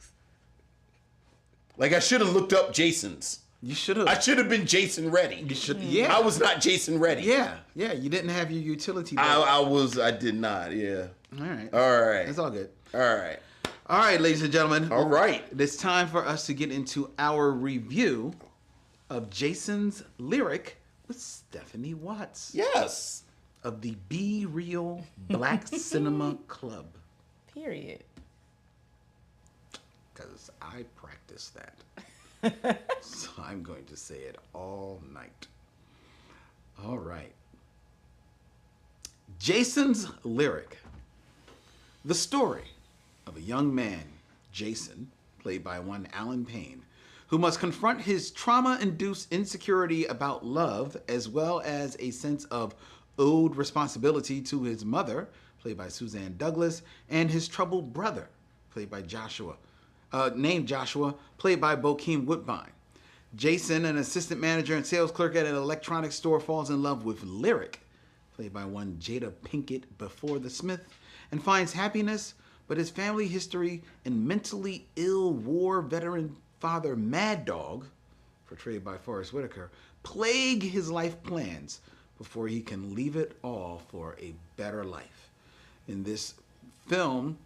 Like I should have looked up Jason's. You should have. I should have been Jason Reddy. You should. Yeah. I was not Jason Reddy. Yeah. You didn't have your utility belt. I did not. Yeah. All right. All right. It's all good. All right. All right, ladies and gentlemen. All right. It's time for us to get into our review of Jason's Lyric with Stephanye Watts Yes. of the Be Real Black Cinema Club. Period. Because I practiced that. So I'm going to say it all night. All right. Jason's Lyric. The story of a young man, Jason, played by one Alan Payne, who must confront his trauma-induced insecurity about love, as well as a sense of owed responsibility to his mother, played by Suzanne Douglas, and his troubled brother, played by named Joshua, played by Bokeem Woodbine. Jason, an assistant manager and sales clerk at an electronics store, falls in love with Lyric, played by one Jada Pinkett before the Smith, and finds happiness, but his family history and mentally ill war veteran father Mad Dog, portrayed by Forrest Whitaker, plague his life plans before he can leave it all for a better life. In this film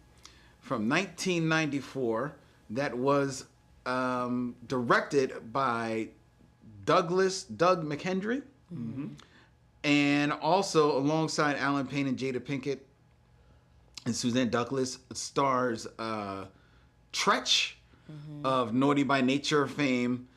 from 1994, that was directed by Doug McHenry, and also alongside Alan Payne and Jada Pinkett and Suzanne Douglas stars Tretch of Naughty by Nature fame,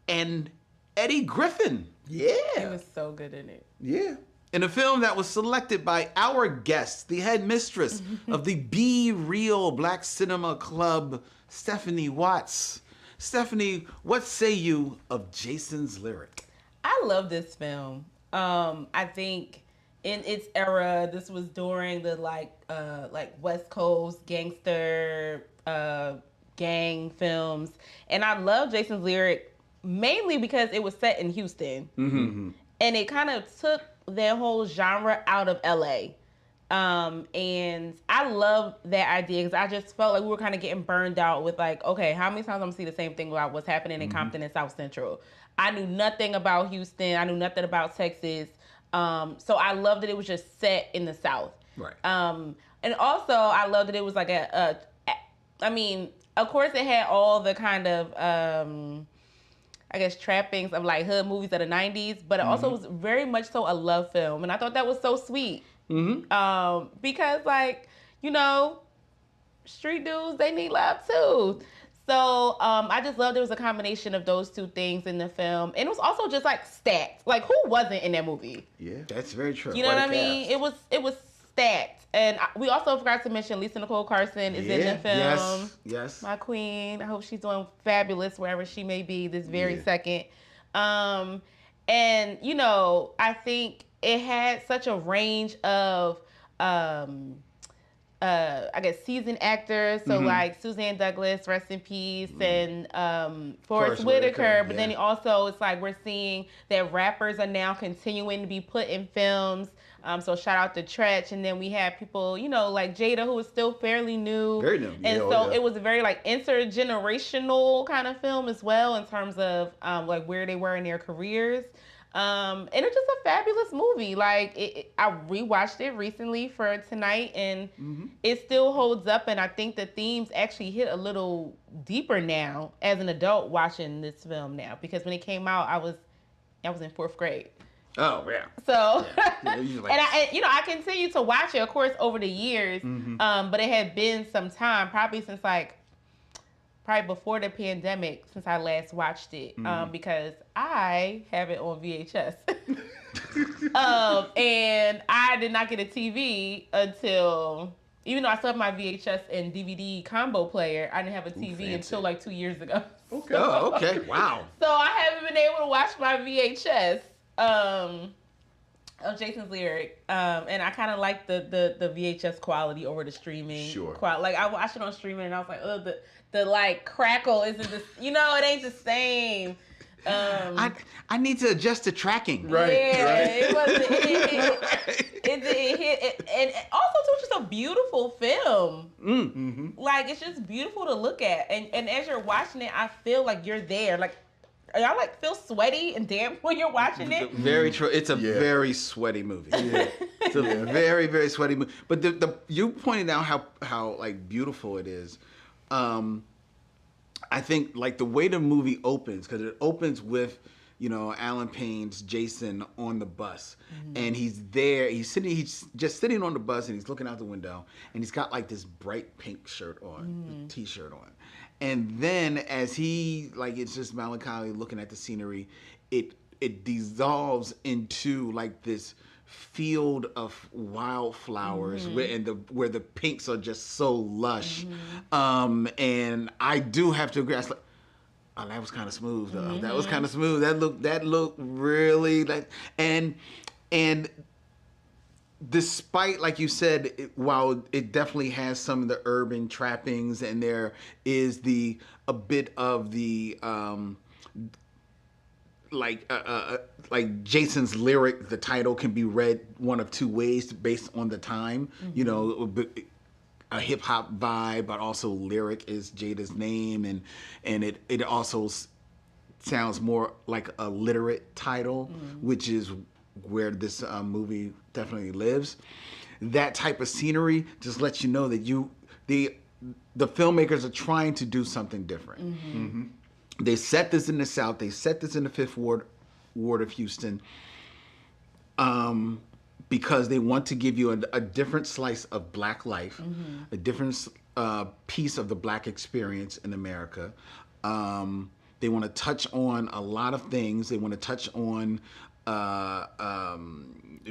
and Eddie Griffin. He Yeah. was so good in it. Yeah. In a film that was selected by our guest, the head mistress of the Be Real Black Cinema Club, Stephanye Watts. Stephanie, what say you of Jason's Lyric? I love this film. I think in its era, this was during the like West Coast gangster gang films, and I love Jason's Lyric mainly because it was set in Houston, and it kind of took that whole genre out of LA. And I love that idea because I just felt like we were kind of getting burned out with like, okay, how many times I'm gonna see the same thing about what's happening in Compton and South Central? I knew nothing about Houston. I knew nothing about Texas. So I loved that it was just set in the South. Right. And also I loved that it was like I mean, of course it had all the kind of, I guess, trappings of like hood movies of the 90s, but it also was very much so a love film. And I thought that was so sweet. Because like, you know, street dudes, they need love too. So I just loved it was a combination of those two things in the film. And it was also just like stacked. Like who wasn't in that movie? Yeah. That's very true. You know Quite what I a mean? cast. It was stacked. And we also forgot to mention Lisa Nicole Carson is in the film. Yes. My queen. I hope she's doing fabulous wherever she may be this very second. And you know, I think it had such a range of I guess seasoned actors. So like Suzanne Douglas, rest in peace, and Forrest Whitaker. But then also it's like we're seeing that rappers are now continuing to be put in films. So shout out to Tretch. And then we have people, you know, like Jada, who is still fairly new. Very new. And so it was a very like intergenerational kind of film as well in terms of like where they were in their careers. And it's just a fabulous movie. Like I rewatched it recently for tonight, and it still holds up. And I think the themes actually hit a little deeper now as an adult watching this film now. Because when it came out, I was in 4th grade. Oh, yeah. So, You like- and I continue to watch it, of course, over the years. But it had been some time, probably since probably before the pandemic, since I last watched it, because I have it on VHS. And I did not get a TV until, even though I still have my VHS and DVD combo player, I didn't have a TV until like 2 years ago. Okay. Oh, okay. Wow. So I haven't been able to watch my VHS of Jason's Lyric, and I kind of like the VHS quality over the streaming. Sure. Like I watched it on streaming, and I was like, oh, the like crackle isn't the, you know, it ain't the same. I need to adjust the tracking. Right. Yeah, right. it wasn't. It hit, and also too, it's just a beautiful film. Like it's just beautiful to look at, and as you're watching it, I feel like you're there. Like y'all like feel sweaty and damp when you're watching it. Very true. It's a very sweaty movie. It's a very, very sweaty movie. But you pointed out how like beautiful it is. I think like the way the movie opens, because it opens with, you know, Alan Payne's Jason on the bus, and he's there. He's just sitting on the bus, and he's looking out the window, and he's got like this bright pink shirt on, t-shirt on, and then as he like it's just melancholy looking at the scenery, it dissolves into like this field of wildflowers where the pinks are just so lush, and I do have to agree. I was like, oh, that was kind of smooth though. That was kind of smooth. That looked really like, and despite, like you said, while it definitely has some of the urban trappings, and there is a bit of the like Jason's Lyric, the title can be read one of two ways based on the time. You know, a hip hop vibe, but also Lyric is Jada's name, and it also sounds more like a literate title, which is where this movie definitely lives. That type of scenery just lets you know that the filmmakers are trying to do something different. They set this in the South. They set this in the Fifth Ward of Houston, because they want to give you a different slice of Black life, a different piece of the Black experience in America. They want to touch on a lot of things. They want to touch on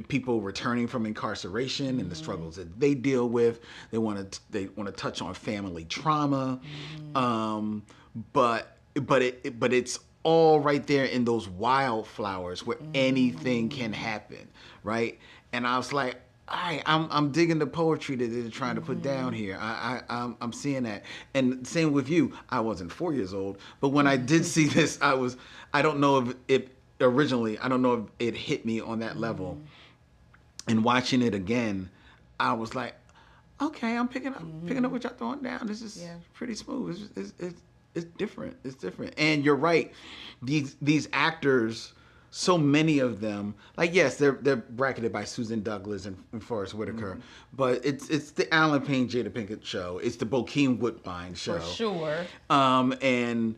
people returning from incarceration and the struggles that they deal with. They want to touch on family trauma, but it's all right there in those wildflowers where anything can happen, right? And I was like, all right, I'm digging the poetry that they're trying to put down here. I'm seeing that. And same with you. I wasn't 4 years old, but when I did see this, I don't know if it hit me on that level. And watching it again, I was like, okay, I'm picking up what y'all throwing down. This is pretty smooth. It's different. It's different. And you're right. These actors, so many of them, like, yes, they're bracketed by Susan Douglas and Forrest Whitaker, but it's the Alan Payne, Jada Pinkett show. It's the Bokeem Woodbine show. For sure. And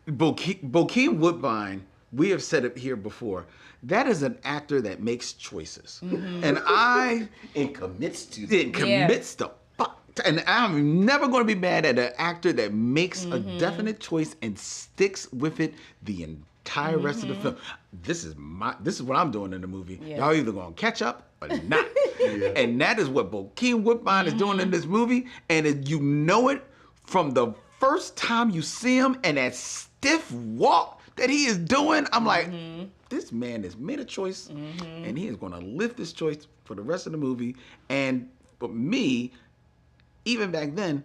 Bokeem Woodbine, we have said it here before, that is an actor that makes choices. And and commits to them. It commits the fuck. And I'm never going to be mad at an actor that makes a definite choice and sticks with it the entire rest of the film. This is what I'm doing in the movie. Y'all either gonna catch up or not. And that is what Bokeem Woodbine is doing in this movie. And you know it from the first time you see him and that stiff walk that he is doing. I'm like, this man has made a choice, and he is going to live this choice for the rest of the movie. And for me, even back then,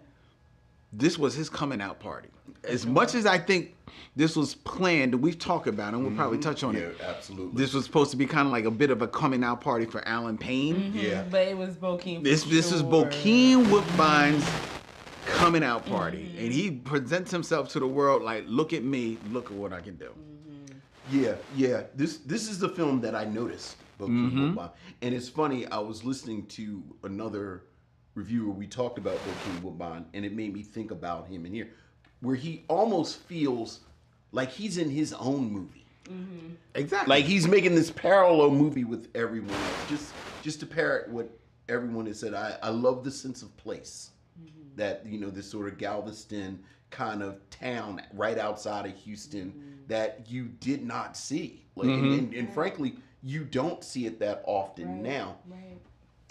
this was his coming out party. As much as I think this was planned, we've talked about it, and we'll probably touch on it. Yeah, absolutely. This was supposed to be kind of like a bit of a coming out party for Alan Payne. But it was Bokeem. This is Bokeem Woodbine's coming out party, and he presents himself to the world like, look at me, look at what I can do. Yeah. This is the film that I noticed, Bokeem Woodbine. And it's funny, I was listening to another reviewer, we talked about Bokeem Woodbine, and it made me think about him in here, where he almost feels like he's in his own movie. Exactly. Like he's making this parallel movie with everyone else. Just to parrot what everyone has said, I love the sense of place. That, this sort of Galveston kind of town right outside of Houston that you did not see. Like, and frankly, you don't see it that often now.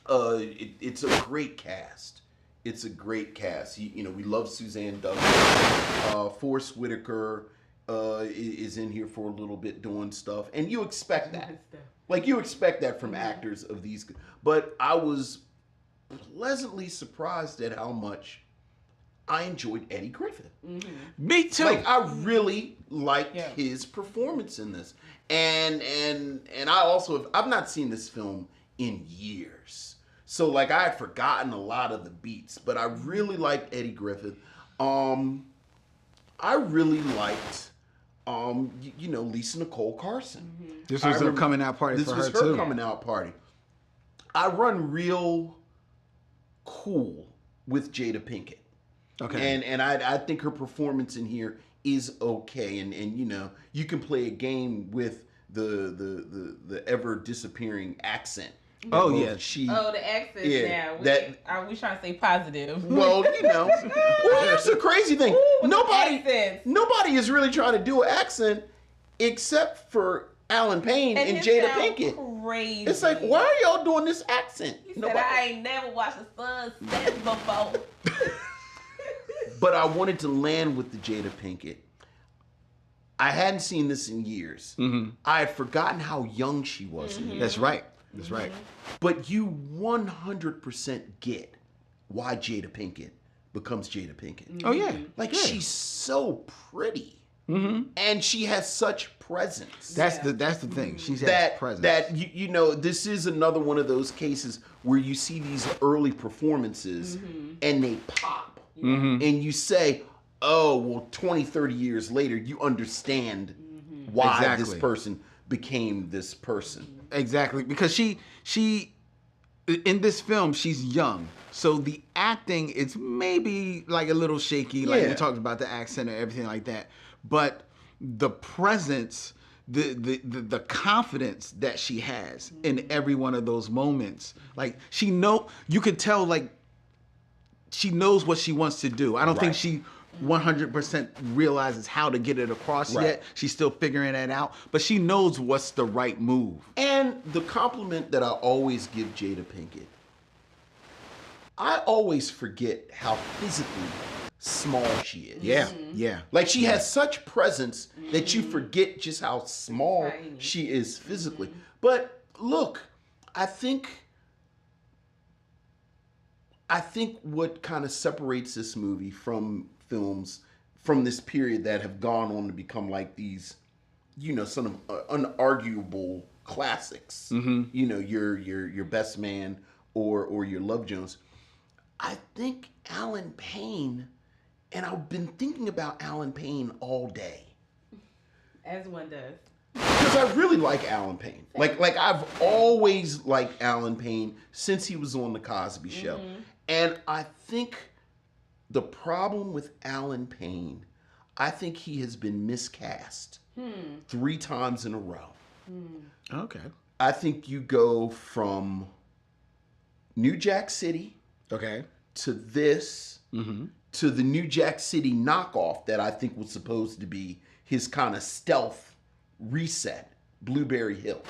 It's a great cast. It's a great cast. We love Suzanne Douglas. Forrest Whitaker is in here for a little bit doing stuff. And you expect that. Like, you expect that from actors of these. But I was pleasantly surprised at how much I enjoyed Eddie Griffin. Me too. Like, I really liked his performance in this. And I also I've not seen this film in years. So like I had forgotten a lot of the beats, but I really liked Eddie Griffin. I really liked Lisa Nicole Carson. This was her coming out party for her too. This was her coming out party. I run real cool with Jada Pinkett. Okay. And I think her performance in here is okay. And you can play a game with the ever disappearing accent. Oh yeah, the accent now. Are we trying to say positive? Well, here's the crazy thing. Nobody is really trying to do an accent except for Alan Payne and Jada Pinkett. Crazy. It's like, why are y'all doing this accent? He said, I ain't never watched a sunset before. But I wanted to land with the Jada Pinkett. I hadn't seen this in years. I had forgotten how young she was. That's right. That's right. But you 100% get why Jada Pinkett becomes Jada Pinkett. Oh yeah. Like she's so pretty. And she has such presence. That's the thing. She has presence. That this is another one of those cases where you see these early performances and they pop. And you say, oh, well, 20, 30 years later, you understand why this person became this person. Exactly, because she in this film, she's young. So the acting is maybe like a little shaky. Like Yeah. we talked about the accent and everything like that. But the presence, the confidence that she has in every one of those moments. Like you could tell like she knows what she wants to do. I don't think Right. she 100% realizes how to get it across Right. yet. She's still figuring that out, but she knows what's the right move. And the compliment that I always give Jada Pinkett, I always forget how physically small she is. Yeah. Like she has such presence that you forget just how small Tiny. she is physically. But look, I think what kind of separates this movie from films from this period that have gone on to become like these, some unarguable classics. Your Best Man or your Love Jones. I think Alan Payne, and I've been thinking about Alan Payne all day. As one does. Because I really like Alan Payne. Like I've always liked Alan Payne since he was on the Cosby Show. And I think the problem with Alan Payne, I think he has been miscast 3 times in a row. Okay. I think you go from New Jack City Okay. to this, to the New Jack City knockoff that I think was supposed to be his kind of stealth reset, Blueberry Hill.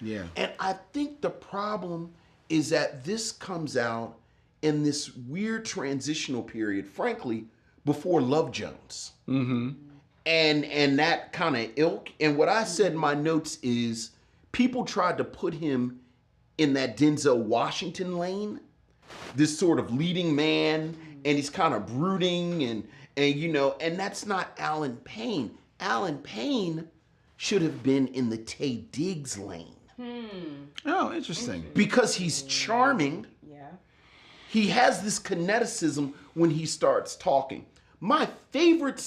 Yeah. And I think the problem is that this comes out in this weird transitional period, frankly, before Love Jones. And that kind of ilk. And what I said in my notes is people tried to put him in that Denzel Washington lane, this sort of leading man, and he's kind of brooding and that's not Alan Payne. Alan Payne should have been in the Taye Diggs lane. Oh, interesting. Because he's charming. Yeah. He has this kineticism when he starts talking. My favorite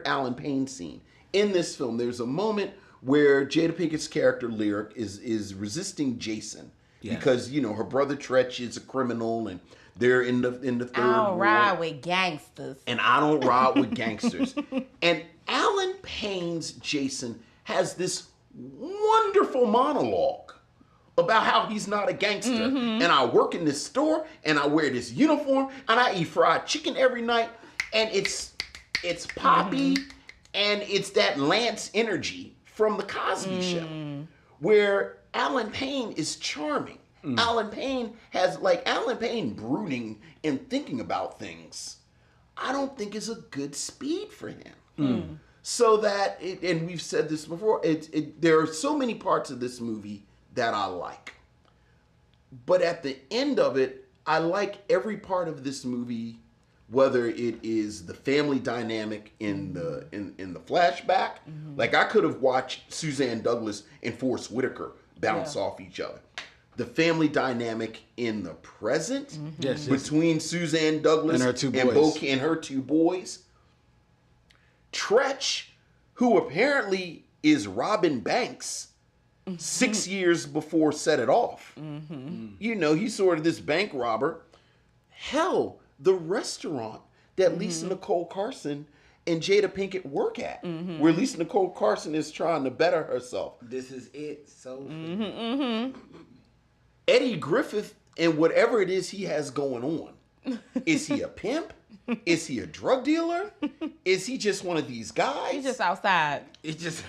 Alan Payne scene in this film, there's a moment where Jada Pinkett's character Lyric is resisting Jason because her brother Tretch is a criminal and they're in the third I don't war. ride with gangsters. And I don't ride with gangsters. And Alan Payne's Jason has this wonderful monologue about how he's not a gangster. And I work in this store and I wear this uniform and I eat fried chicken every night. And it's poppy and it's that Lance energy from the Cosby Show where Alan Payne is charming. Alan Payne brooding and thinking about things, I don't think is a good speed for him. So that, and we've said this before, there are so many parts of this movie that I like. But at the end of it, I like every part of this movie, whether it is the family dynamic in the flashback. Like I could have watched Suzanne Douglas and Forrest Whitaker bounce off each other. The family dynamic in the present between Suzanne Douglas and her two boys. Tretch, who apparently is Robin Banks 6 years before Set It Off. He's sort of this bank robber. Hell, the restaurant that Lisa Nicole Carson and Jada Pinkett work at, where Lisa Nicole Carson is trying to better herself. This is it. So Eddie Griffith and whatever it is he has going on. Is he a pimp? Is he a drug dealer? Is he just one of these guys? He's just outside. He's just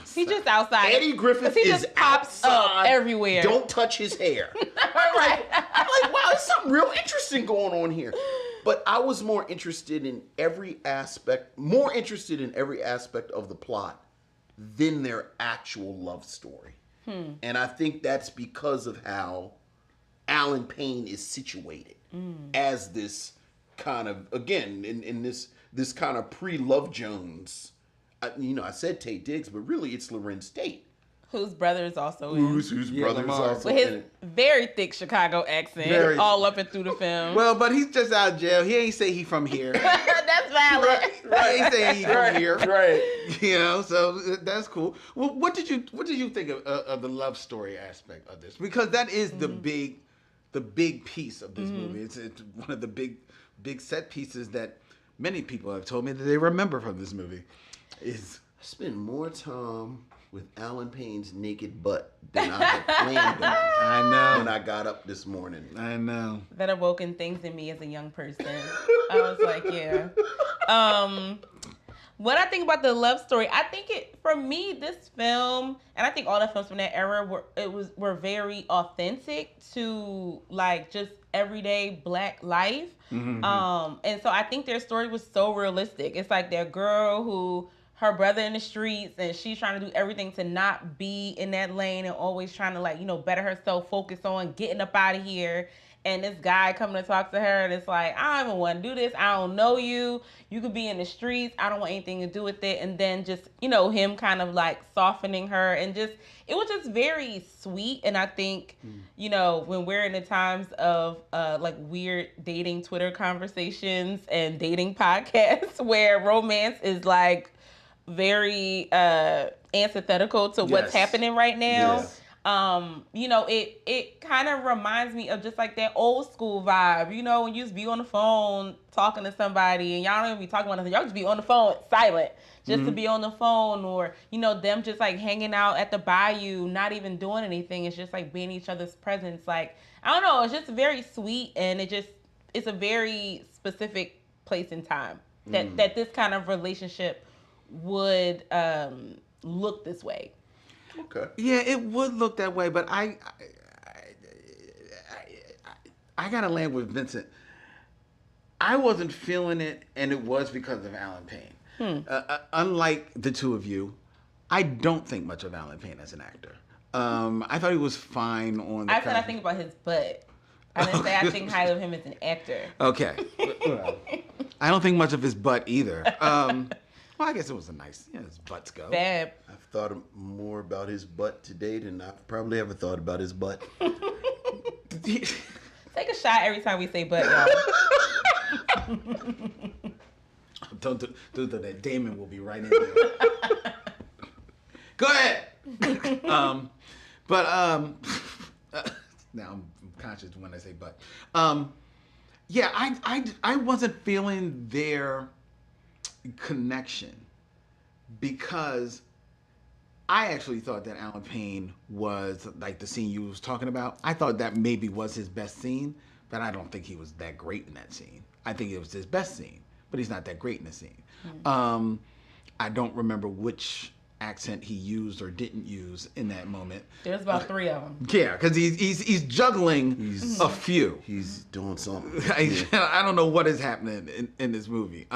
outside. Eddie Griffith he is just pops outside. up everywhere. Don't touch his hair. Right. I'm like, wow, there's something real interesting going on here. But I was more interested in every aspect of the plot than their actual love story. And I think that's because of how Alan Payne is situated as this kind of, again, in this kind of pre-Love Jones. I said Taye Diggs, but really it's Lorenz Tate. Whose brother is also in. Whose brother is Lamar. also With in his it. very thick Chicago accent all up and through the film. Well, but he's just out of jail. He ain't say he from here. That's valid. He ain't say he from here. Right. So that's cool. Well, what did you think of the love story aspect of this? Because that is the big the big piece of this movie. It's one of the big set pieces that many people have told me that they remember from this movie. Is I spent more time with Alan Payne's naked butt than I had planned on. I know. When I got up this morning. I know. That awoken things in me as a young person. I was like, yeah. What I think about the love story, I think for me, this film, and I think all the films from that era were very authentic to like just everyday Black life. And so I think their story was so realistic. It's like their girl who her brother in the streets and she's trying to do everything to not be in that lane and always trying to like, better herself, focus on getting up out of here. And this guy coming to talk to her and it's like, I don't even want to do this. I don't know you. You could be in the streets. I don't want anything to do with it. And then just, him kind of like softening her and just, it was just very sweet. And I think, when we're in the times of like weird dating Twitter conversations and dating podcasts where romance is like very antithetical to what's happening right now. Yes. It kind of reminds me of just like that old school vibe, when you just be on the phone talking to somebody and y'all don't even be talking about nothing. Y'all just be on the phone silent just to be on the phone, or, them just like hanging out at the bayou, not even doing anything. It's just like being each other's presence. Like, I don't know. It's just very sweet. And it's a very specific place and time that this kind of relationship would, look this way. Okay. Yeah, it would look that way, but I gotta land with Vincent. I wasn't feeling it, and it was because of Alan Payne. Unlike the two of you, I don't think much of Alan Payne as an actor. I thought he was fine on the I said I think about his butt. I didn't say I think highly of him as an actor. Okay. Well, I don't think much of his butt either. Well, I guess it was a nice, his butts go. Bad. I've thought more about his butt to date than I've probably ever thought about his butt. Take a shot every time we say butt, y'all. Don't do that. Damon will be right in there. Go ahead. Now I'm conscious when I say butt. Yeah, I wasn't feeling their connection because I actually thought that Alan Payne was like the scene you was talking about. I thought that maybe was his best scene, but I don't think he was that great in that scene. I think it was his best scene, but he's not that great in the scene. I don't remember which accent he used or didn't use in that moment. There's about 3 of them. Yeah, because he's juggling a few. He's doing something. I don't know what is happening in this movie.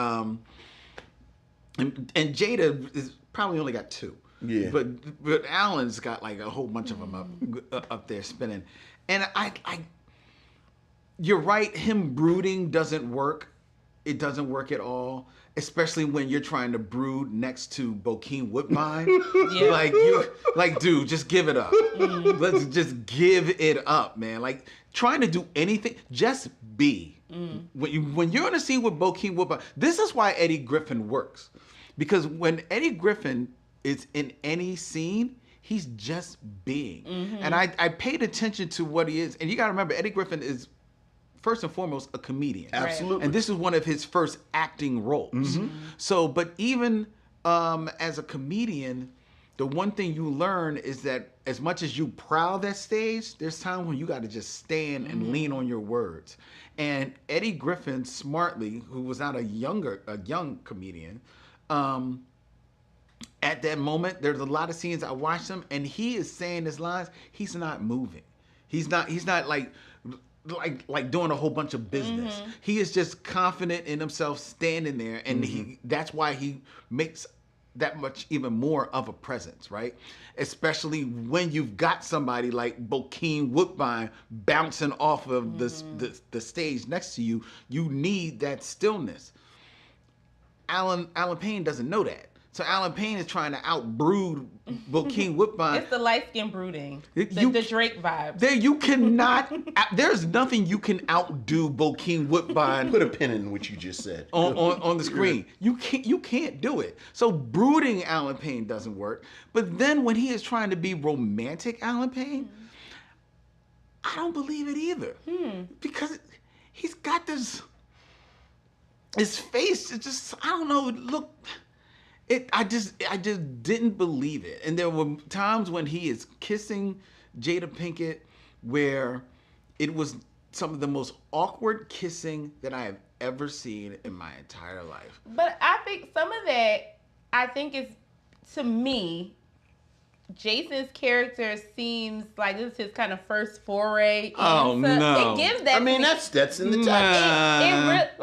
And Jada is probably only got 2. Yeah. But Alan's got like a whole bunch of them up there spinning. And you're right, him brooding doesn't work. It doesn't work at all, especially when you're trying to brood next to Bokeem Woodbine. Yeah. Dude, just give it up. Let's just give it up, man. Like, trying to do anything, just be. When you're in a scene with Bokeem Woodbine, this is why Eddie Griffin works. Because when Eddie Griffin is in any scene, he's just being. And I paid attention to what he is. And you got to remember, Eddie Griffin is, first and foremost, a comedian. Absolutely. And this is one of his first acting roles. So, but even as a comedian, the one thing you learn is that as much as you prowl that stage, there's times when you got to just stand and lean on your words. And Eddie Griffin, smartly, who was not a young comedian, at that moment, there's a lot of scenes I watched him, and he is saying his lines. He's not moving. He's not like doing a whole bunch of business. He is just confident in himself, standing there, and that's why he makes that much even more of a presence, right? Especially when you've got somebody like Bokeem Woodbine bouncing off of the stage next to you. You need that stillness. Alan Payne doesn't know that. So Alan Payne is trying to outbrood Bokeem Woodbine. It's the light skin brooding. The Drake vibes. There, you cannot. There's nothing you can outdo Bokeem Woodbine. Put a pin in what you just said on the screen. You can't do it. So brooding Alan Payne doesn't work. But then when he is trying to be romantic Alan Payne, I don't believe it either. Because he's got this, his face, it just, I don't know, I just didn't believe it. And there were times when he is kissing Jada Pinkett where it was some of the most awkward kissing that I have ever seen in my entire life. But I think some of that, is, to me, Jason's character seems like this is his kind of first foray into, no. It gives that. I mean, that's in the text.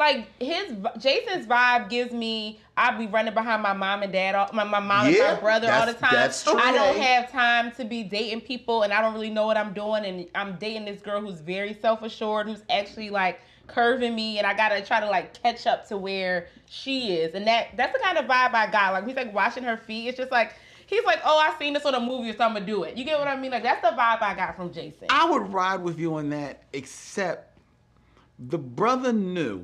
Jason's vibe gives me, I'll be running behind my mom and dad, my mom and my brother all the time. That's true. I don't have time to be dating people, and I don't really know what I'm doing, and I'm dating this girl who's very self-assured, who's actually like curving me, and I gotta try to like catch up to where she is, and that's the kind of vibe I got. Like, he's like washing her feet. It's just like, he's like, oh, I seen this on a movie, so I'm gonna do it. You get what I mean? Like, that's the vibe I got from Jason. I would ride with you on that, except the brother knew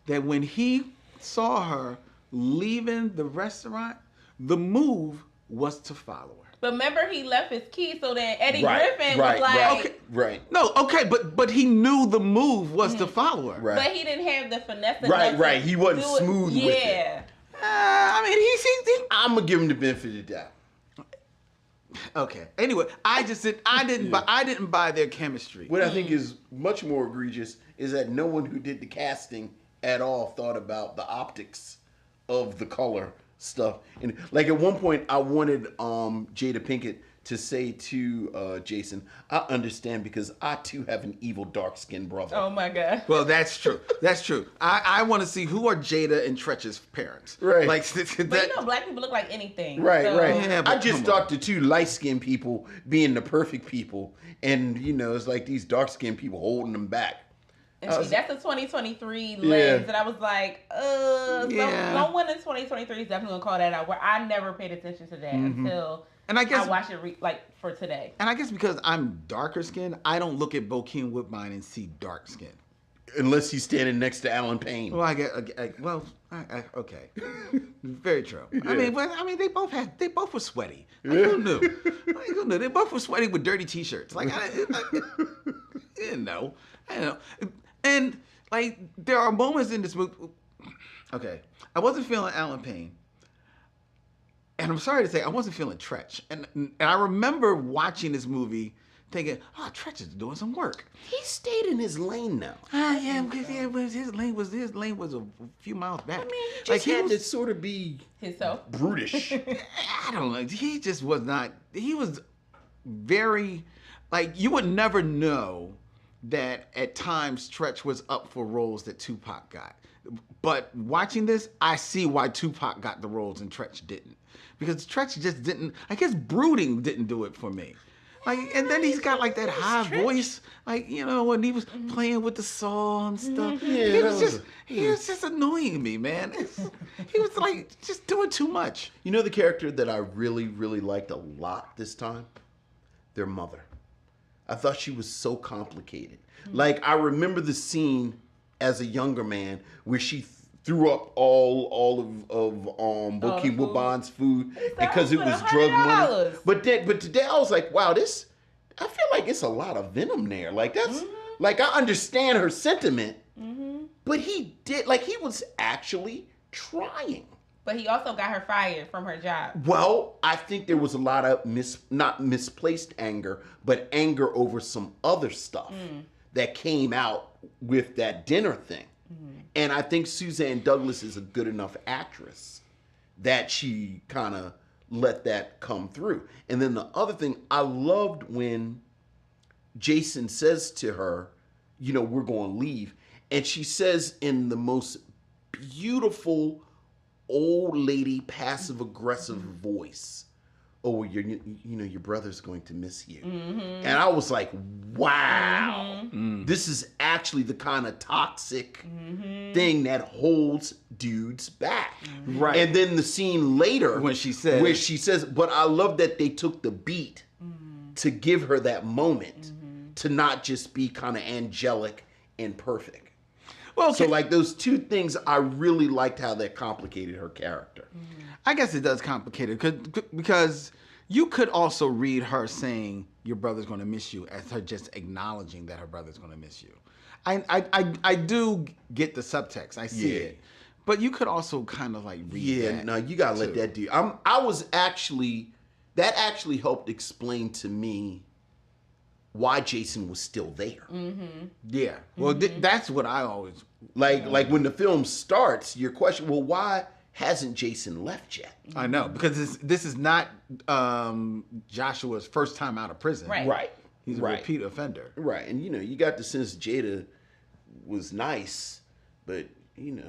that when he saw her leaving the restaurant, the move was to follow her. But remember, he left his key, so then Eddie Right, Griffin right, was like, right. Okay. Right. No, okay, but he knew the move was to follow her. Right. but he didn't have the finesse. Right, enough right. to He wasn't do it. smooth with it. Yeah. I mean, he I'm gonna give him the benefit of the doubt. okay. Anyway, I didn't buy their chemistry. What I think is much more egregious is that no one who did the casting at all thought about the optics of the color stuff. And like at one point, I wanted Jada Pinkett to say to Jason, I understand because I too have an evil dark-skinned brother. Oh my God. Well, that's true. That's true. I want to see who are Jada and Tretch's parents. Right. Like But you know, black people look like anything. Right, so. right. Yeah, but I just come thought the two light-skinned people being the perfect people, and you know, it's like these dark-skinned people holding them back. And see, that's a 2023 lens, Yeah. and I was like, Yeah. someone in 2023 is definitely gonna call that out. Where I never paid attention to that until And I guess- I watched it for today. And I guess because I'm darker skinned, I don't look at Bokeem Woodbine and see dark skin. Unless he's standing next to Alan Payne. Well, okay, very true. I mean, they both were sweaty. Like, who knew? Like, who knew? They both were sweaty with dirty t-shirts. Like, I didn't know. And like, there are moments in this movie. Okay, I wasn't feeling Alan Payne. And I'm sorry to say, I wasn't feeling Tretch. And I remember watching this movie thinking, oh, Tretch is doing some work. He stayed in his lane now. Yeah, because his lane was a few miles back. I mean, he just had to sort of be Himself. brutish. I don't know. He just was not, he was very, like, you would never know that at times Tretch was up for roles that Tupac got. But watching this, I see why Tupac got the roles and Tretch didn't. Because Tretch just didn't, I guess brooding didn't do it for me. Like, and then he's got like that high voice, like, you know, when he was playing with the saw and stuff. He was just annoying me, man. He was like just doing too much. You know the character that I really, really liked a lot this time? Their mother. I thought she was so complicated. Like, I remember the scene as a younger man where she threw up all of Bokeem Woodbine's food because it was drug money. But today I was like, wow, I feel like it's a lot of venom there. Like, that's like, I understand her sentiment, but he was actually trying. But he also got her fired from her job. Well, I think there was a lot of not misplaced anger, but anger over some other stuff that came out with that dinner thing. And I think Suzanne Douglas is a good enough actress that she kind of let that come through. And then the other thing, I loved when Jason says to her, you know, we're going to leave. And she says in the most beautiful old lady passive aggressive voice, oh, your brother's going to miss you. And I was like, wow, this is actually the kind of toxic thing that holds dudes back. Right. And then the scene later When she says, but I love that they took the beat to give her that moment to not just be kind of angelic and perfect. well, So like those two things, I really liked how that complicated her character. I guess it does complicate it because You could also read her saying your brother's going to miss you as her just acknowledging that her brother's going to miss you. I do get the subtext. I see it. But you could also kind of like read that. Yeah, no, you got to let that do. That actually helped explain to me why Jason was still there. Mm-hmm. Yeah. Well, that's what I always... Like when the film starts, your question, well, why hasn't Jason left yet? I know, because this is not Joshua's first time out of prison. Right. He's a repeat offender. Right. And, you got the sense Jada was nice, but,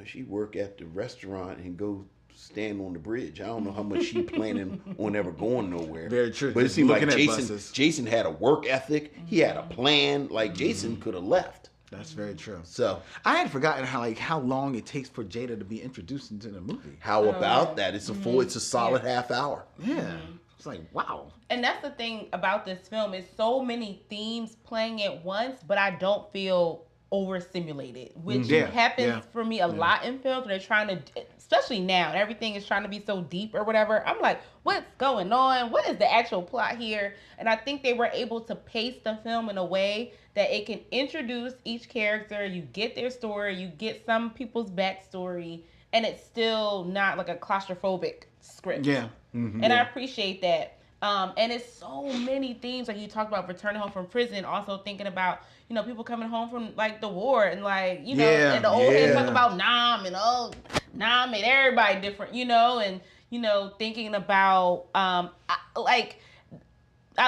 she work at the restaurant and go stand on the bridge. I don't know how much she planning on ever going nowhere. Very true. But it seemed like buses. Jason had a work ethic. He had a plan. Like, Jason could have left. That's very true. So I had forgotten how long it takes for Jada to be introduced into the movie. how about that? It's a solid half hour. Yeah. It's like, wow. And that's the thing about this film is so many themes playing at once, but I don't feel overstimulated, which happens for me a lot in films. They're trying to, especially now, everything is trying to be so deep or whatever. I'm like, what's going on? What is the actual plot here? And I think they were able to pace the film in a way that it can introduce each character. You get their story, you get some people's backstory, and it's still not like a claustrophobic script. Yeah. And I appreciate that. And it's so many themes, like you talked about returning home from prison, also thinking about, people coming home from like the war and like, and the old heads talk about Nam and everybody different, and, thinking about, I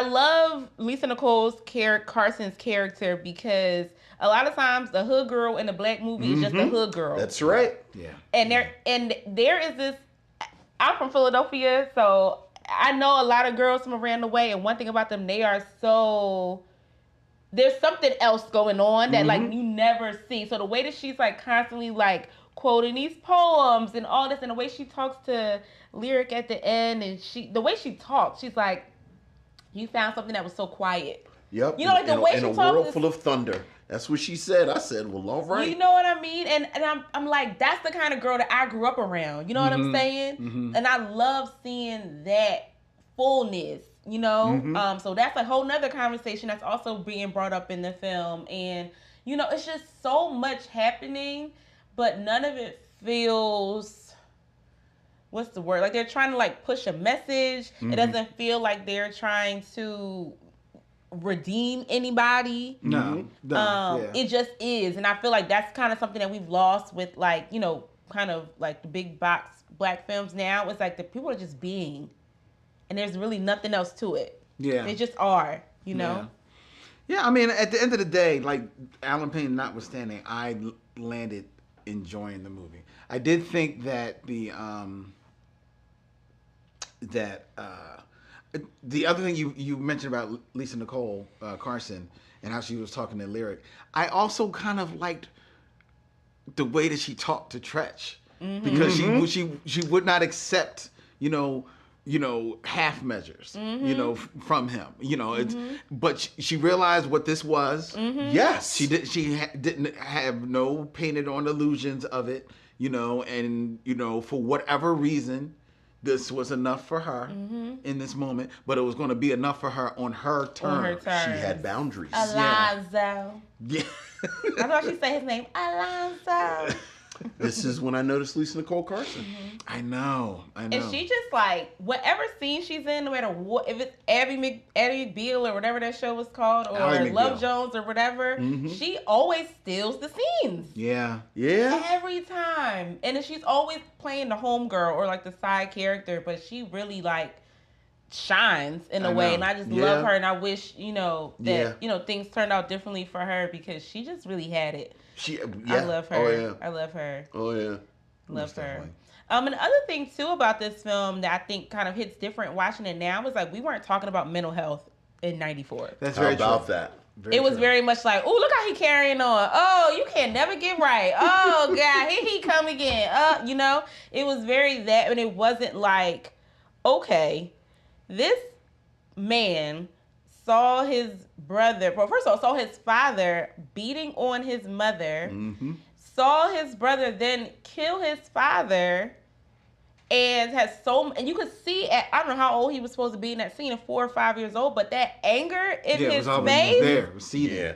love Lisa Nicole's Carson's character because a lot of times the hood girl in the black movie is just a hood girl. That's right. Yeah. And there is this, I'm from Philadelphia, so I know a lot of girls from around the way, and one thing about them, they are so, there's something else going on that like you never see. So the way that she's like constantly like quoting these poems and all this, and the way she talks to Lyric at the end, and the way she talks, she's like, you found something that was so quiet. Yep. Like the way she talks. In a world full of thunder. That's what she said. I said, well, all right. You know what I mean? And I'm like, that's the kind of girl that I grew up around. You know what I'm saying? And I love seeing that fullness, So that's a whole nother conversation that's also being brought up in the film. And, it's just so much happening, but none of it feels, what's the word? Like they're trying to like push a message. It doesn't feel like they're trying to redeem anybody. No. It just is. And I feel like that's kind of something that we've lost with like, kind of like the big box black films now. It's like the people are just being, and there's really nothing else to it. Yeah. They just are, Yeah, I mean, at the end of the day, like Alan Payne notwithstanding, I landed enjoying the movie. I did think that the other thing you mentioned about Lisa Nicole Carson and how she was talking to Lyric, I also kind of liked the way that she talked to Tretch because she would not accept half measures from him it's but she realized what this was. Yes, she didn't have no painted on illusions of it, and for whatever reason this was enough for her in this moment, but it was going to be enough for her on her terms. She had boundaries. Alonzo. Yeah. I thought she'd say his name, Alonzo. This is when I noticed Lisa Nicole Carson. I know. And she just like, whatever scene she's in, no matter what, if it's Abby McBeal or whatever that show was called, or Love Jones or whatever, she always steals the scenes. Yeah. Yeah. Every time. And then she's always playing the homegirl or like the side character, but she really like shines in a way. And I just love her, and I wish, that, things turned out differently for her because she just really had it. I love her. Oh, yeah. I love her. Oh, yeah. Love her. And the other thing, too, about this film that I think kind of hits different watching it now is like we weren't talking about mental health in 94. That's How very about true. that? It was very much like, oh, look how he carrying on. Oh, you can never get right. Oh, God, here he come again. It was very that, and it wasn't like, okay, this man saw his brother, well, first of all, saw his father beating on his mother, saw his brother then kill his father, and and you could see I don't know how old he was supposed to be in that scene, at 4 or 5 years old, but that anger in his face. There, seated. Yeah.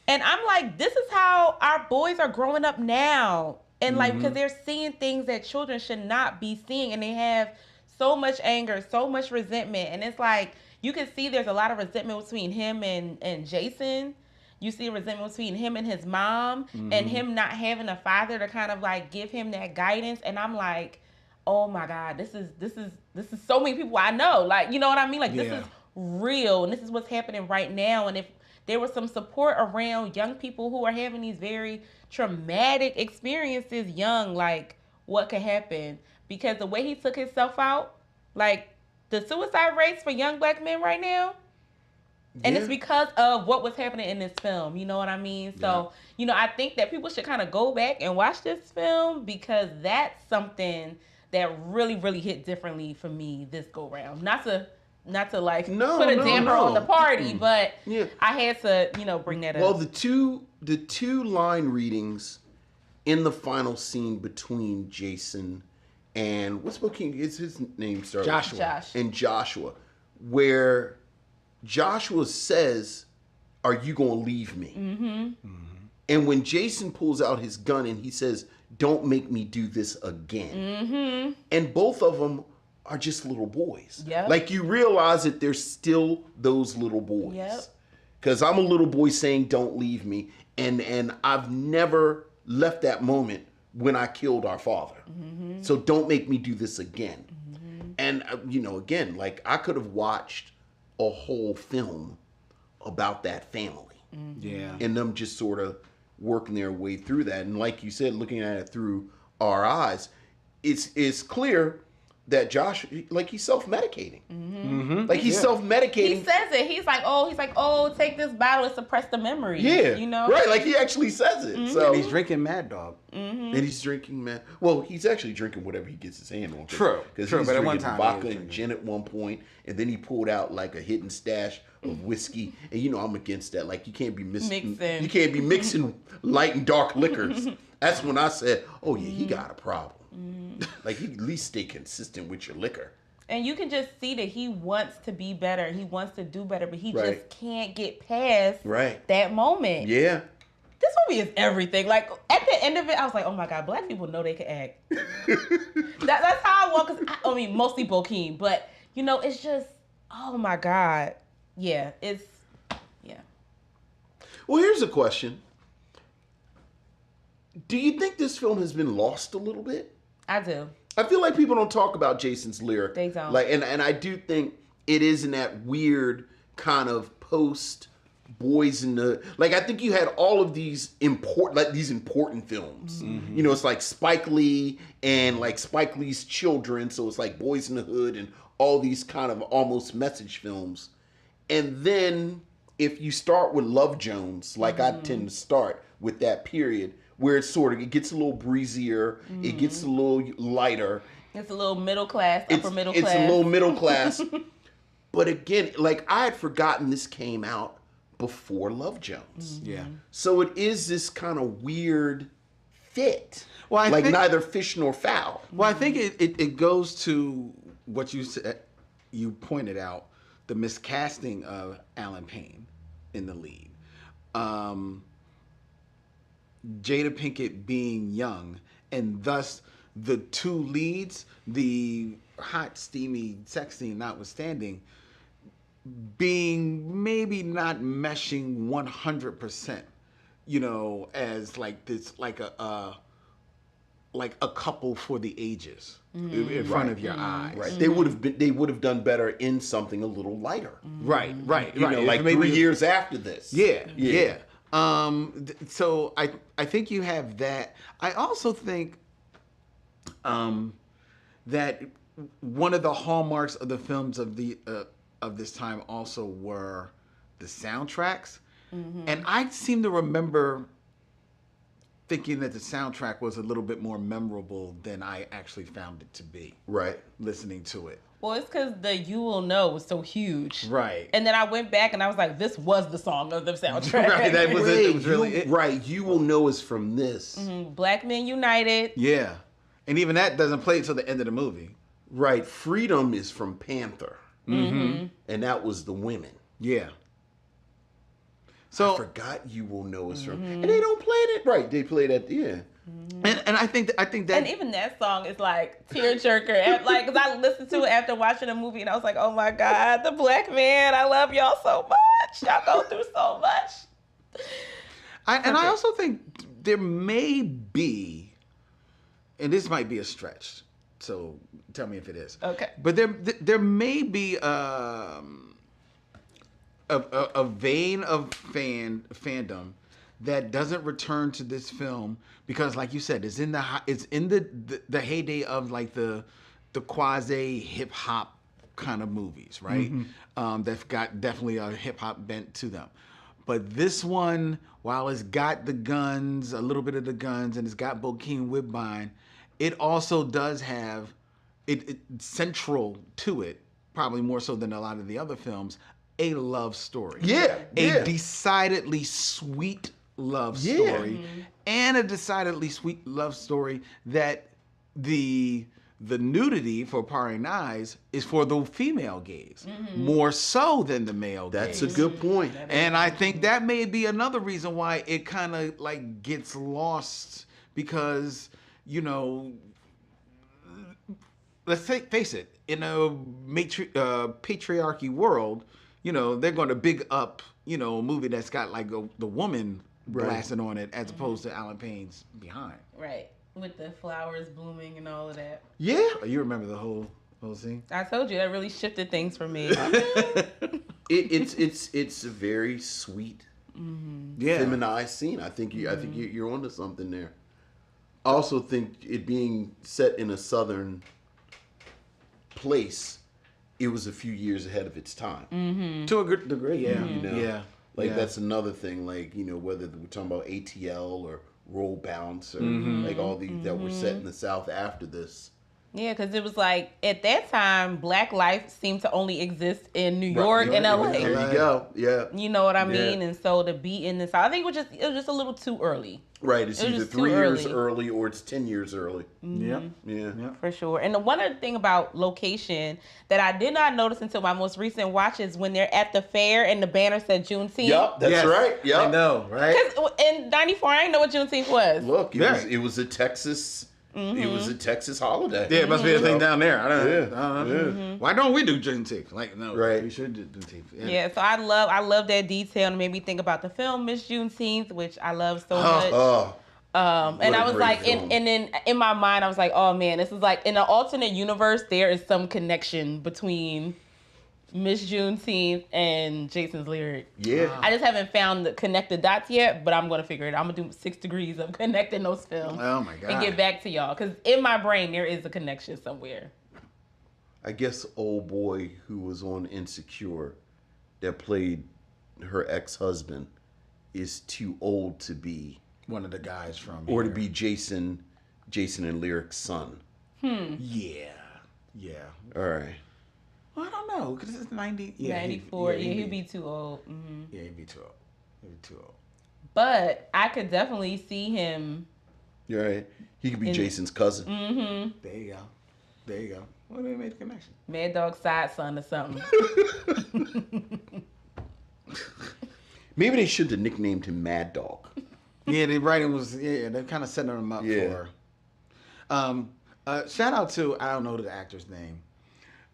And I'm like, this is how our boys are growing up now. And like, because they're seeing things that children should not be seeing, and they have so much anger, so much resentment. And it's like, you can see there's a lot of resentment between him and Jason. You see resentment between him and his mom, and him not having a father to kind of like give him that guidance. And I'm like, oh my God, this is so many people I know. Like, you know what I mean? Like, this is real, and this is what's happening right now. And if there was some support around young people who are having these very traumatic experiences young, like, what could happen? Because the way he took himself out, like, the suicide rates for young black men right now, and it's because of what was happening in this film. You know what I mean? So, you know, I think that people should kind of go back and watch this film, because that's something that really, really hit differently for me this go round. Not to like put a damper on the party, but I had to, you know, bring that up. Well, the two line readings in the final scene between Jason and what's his name started? Josh. And Joshua, where Joshua says, "Are you gonna leave me?" And when Jason pulls out his gun and he says, "Don't make me do this again." And both of them are just little boys. Like, you realize that they're still those little boys. Because I'm a little boy saying, "Don't leave me," and I've never left that moment when I killed our father. So don't make me do this again. And you know, again, like, I could have watched a whole film about that family. And them just sort of working their way through that. And like you said, looking at it through our eyes, it's clear that Josh, like, he's self-medicating. Like, he's self-medicating. He says it. He's like, oh, take this bottle to suppress the memory. You know? Right, like, he actually says it. So And he's drinking Mad Dog. And he's drinking well, he's actually drinking whatever he gets his hand on. True, Because he's but at one drinking time vodka and gin at one point, and then he pulled out like a hidden stash of whiskey. And you know, I'm against that. Like, you can't be mixing light and dark liquors. That's when I said, oh yeah, he got a problem. Like, you at least stay consistent with your liquor. And you can just see that he wants to be better. He wants to do better, but he just can't get past that moment. Yeah. This movie is everything. Like, at the end of it, I was like, oh my God, black people know they can act. That's how I walk. I mean, mostly Bokeem, but, you know, it's just, oh my God. Yeah, Well, here's a question. Do you think this film has been lost a little bit? I do. I feel like people don't talk about Jason's lyric. They don't. Like, and I do think it is in that weird kind of post Boys in the, like, I think you had all of these important films. You know, it's like Spike Lee and like Spike Lee's children. So it's like Boys in the Hood and all these kind of almost message films. And then if you start with Love Jones, like I tend to start with that period, where it's sort of, it gets a little breezier, it gets a little lighter. It's a little middle class, upper middle class. It's a little middle class. But again, like, I had forgotten this came out before Love Jones. So it is this kind of weird fit. Well, I think, neither fish nor fowl. Well, I think it goes to what you said, you pointed out, the miscasting of Alan Payne in the lead. Jada Pinkett being young, and thus the two leads, the hot, steamy sex scene notwithstanding, being maybe not meshing 100%, you know, as like this, like a couple for the ages in front of your eyes. Right. They would have done better in something a little lighter. Right. You know, like maybe 3 years after this. Yeah. So I think you have that. I also think that one of the hallmarks of the films of this time also were the soundtracks, and I seem to remember thinking that the soundtrack was a little bit more memorable than I actually found it to be. Right, listening to it. Well, it's because the "You Will Know" was so huge. Right. And then I went back and I was like, this was the song of the soundtrack. Right, that was really it. Right, "You Will Know" is from this. Black Men United. Yeah. And even that doesn't play till the end of the movie. Right. Freedom is from Panther. Mm-hmm. And that was the women. Yeah. So I forgot You Will Know Us From. And they don't play it right. They play that, and I think that And even that song is like tearjerker. Like, cause I listened to it after watching the movie, and I was like, "Oh my God, the black man! I love y'all so much. Y'all go through so much." I also think there may be, and this might be a stretch, so tell me if it is. Okay. But there may be a vein of fandom that doesn't return to this film because, like you said, it's in the heyday of like the quasi hip hop kind of movies, right? That's got definitely a hip hop bent to them. But this one, while it's got the guns, a little bit of the guns, and it's got Bokeem Woodbine, it also does have it central to it, probably more so than a lot of the other films, a love story. A decidedly sweet love story, and a decidedly sweet love story that the nudity for Prying Eyes is for the female gaze, more so than the male gaze. That's a good point. And I think that may be another reason why it kind of like gets lost because, you know, let's face it, in a patriarchy world, you know, they're going to big up, you know, a movie that's got like the woman blasting on it as opposed to Alan Payne's Behind. Right. With the flowers blooming and all of that. Yeah. Oh, you remember the whole scene? I told you that really shifted things for me. It's a very sweet, feminized scene. I think you're onto something there. I also think it being set in a southern place, it was a few years ahead of its time. To a good degree, yeah. You know? Yeah. Like that's another thing. Like, you know, whether we're talking about ATL or Roll Bounce or like all these that were set in the South after this. Yeah, because it was like, at that time, black life seemed to only exist in New York and LA. There you go. Yeah. You know what I mean? And so to be in the South, I think it was just a little too early. Right. It's It was either just 3 too years early. early or it's 10 years early. Yep. Yeah. For sure. And the one other thing about location that I did not notice until my most recent watch is when they're at the fair and the banner said Juneteenth. Yep, that's right. Yep. I know, right? Because in '94, I didn't know what Juneteenth was. Look, it was a Texas. It was a Texas holiday. Yeah, it must be a thing down there. I don't know. Yeah, I don't know. Why don't we do Juneteenth? Like, no, Right. we should do Juneteenth. Yeah, so I love that detail, and it made me think about the film Miss Juneteenth, which I love so much. And I was great like, film. and then in my mind, I was like, oh man, this is like in an alternate universe. There is some connection between Miss Juneteenth and Jason's Lyric. Yeah. I just haven't found the connect the dots yet, but I'm gonna figure it out. I'm gonna do 6 degrees of connecting those films. Oh my God. And get back to y'all, because in my brain there is a connection somewhere. I guess old boy who was on Insecure that played her ex-husband is too old to be One of the guys from or to here. be Jason and Lyric's son. Yeah. All right. Well, I don't know, because it's 90. Yeah, 94. Yeah, he'd be too old. Yeah, he'd be too old. He'd be too old. But I could definitely see him. You're right. He could be Jason's cousin. There you go. Well, they made a connection. Mad Dog's side son or something. Maybe they should have nicknamed him Mad Dog. Yeah, the writing was, they're kind of setting him up Yeah. for. Shout out to, I don't know the actor's name,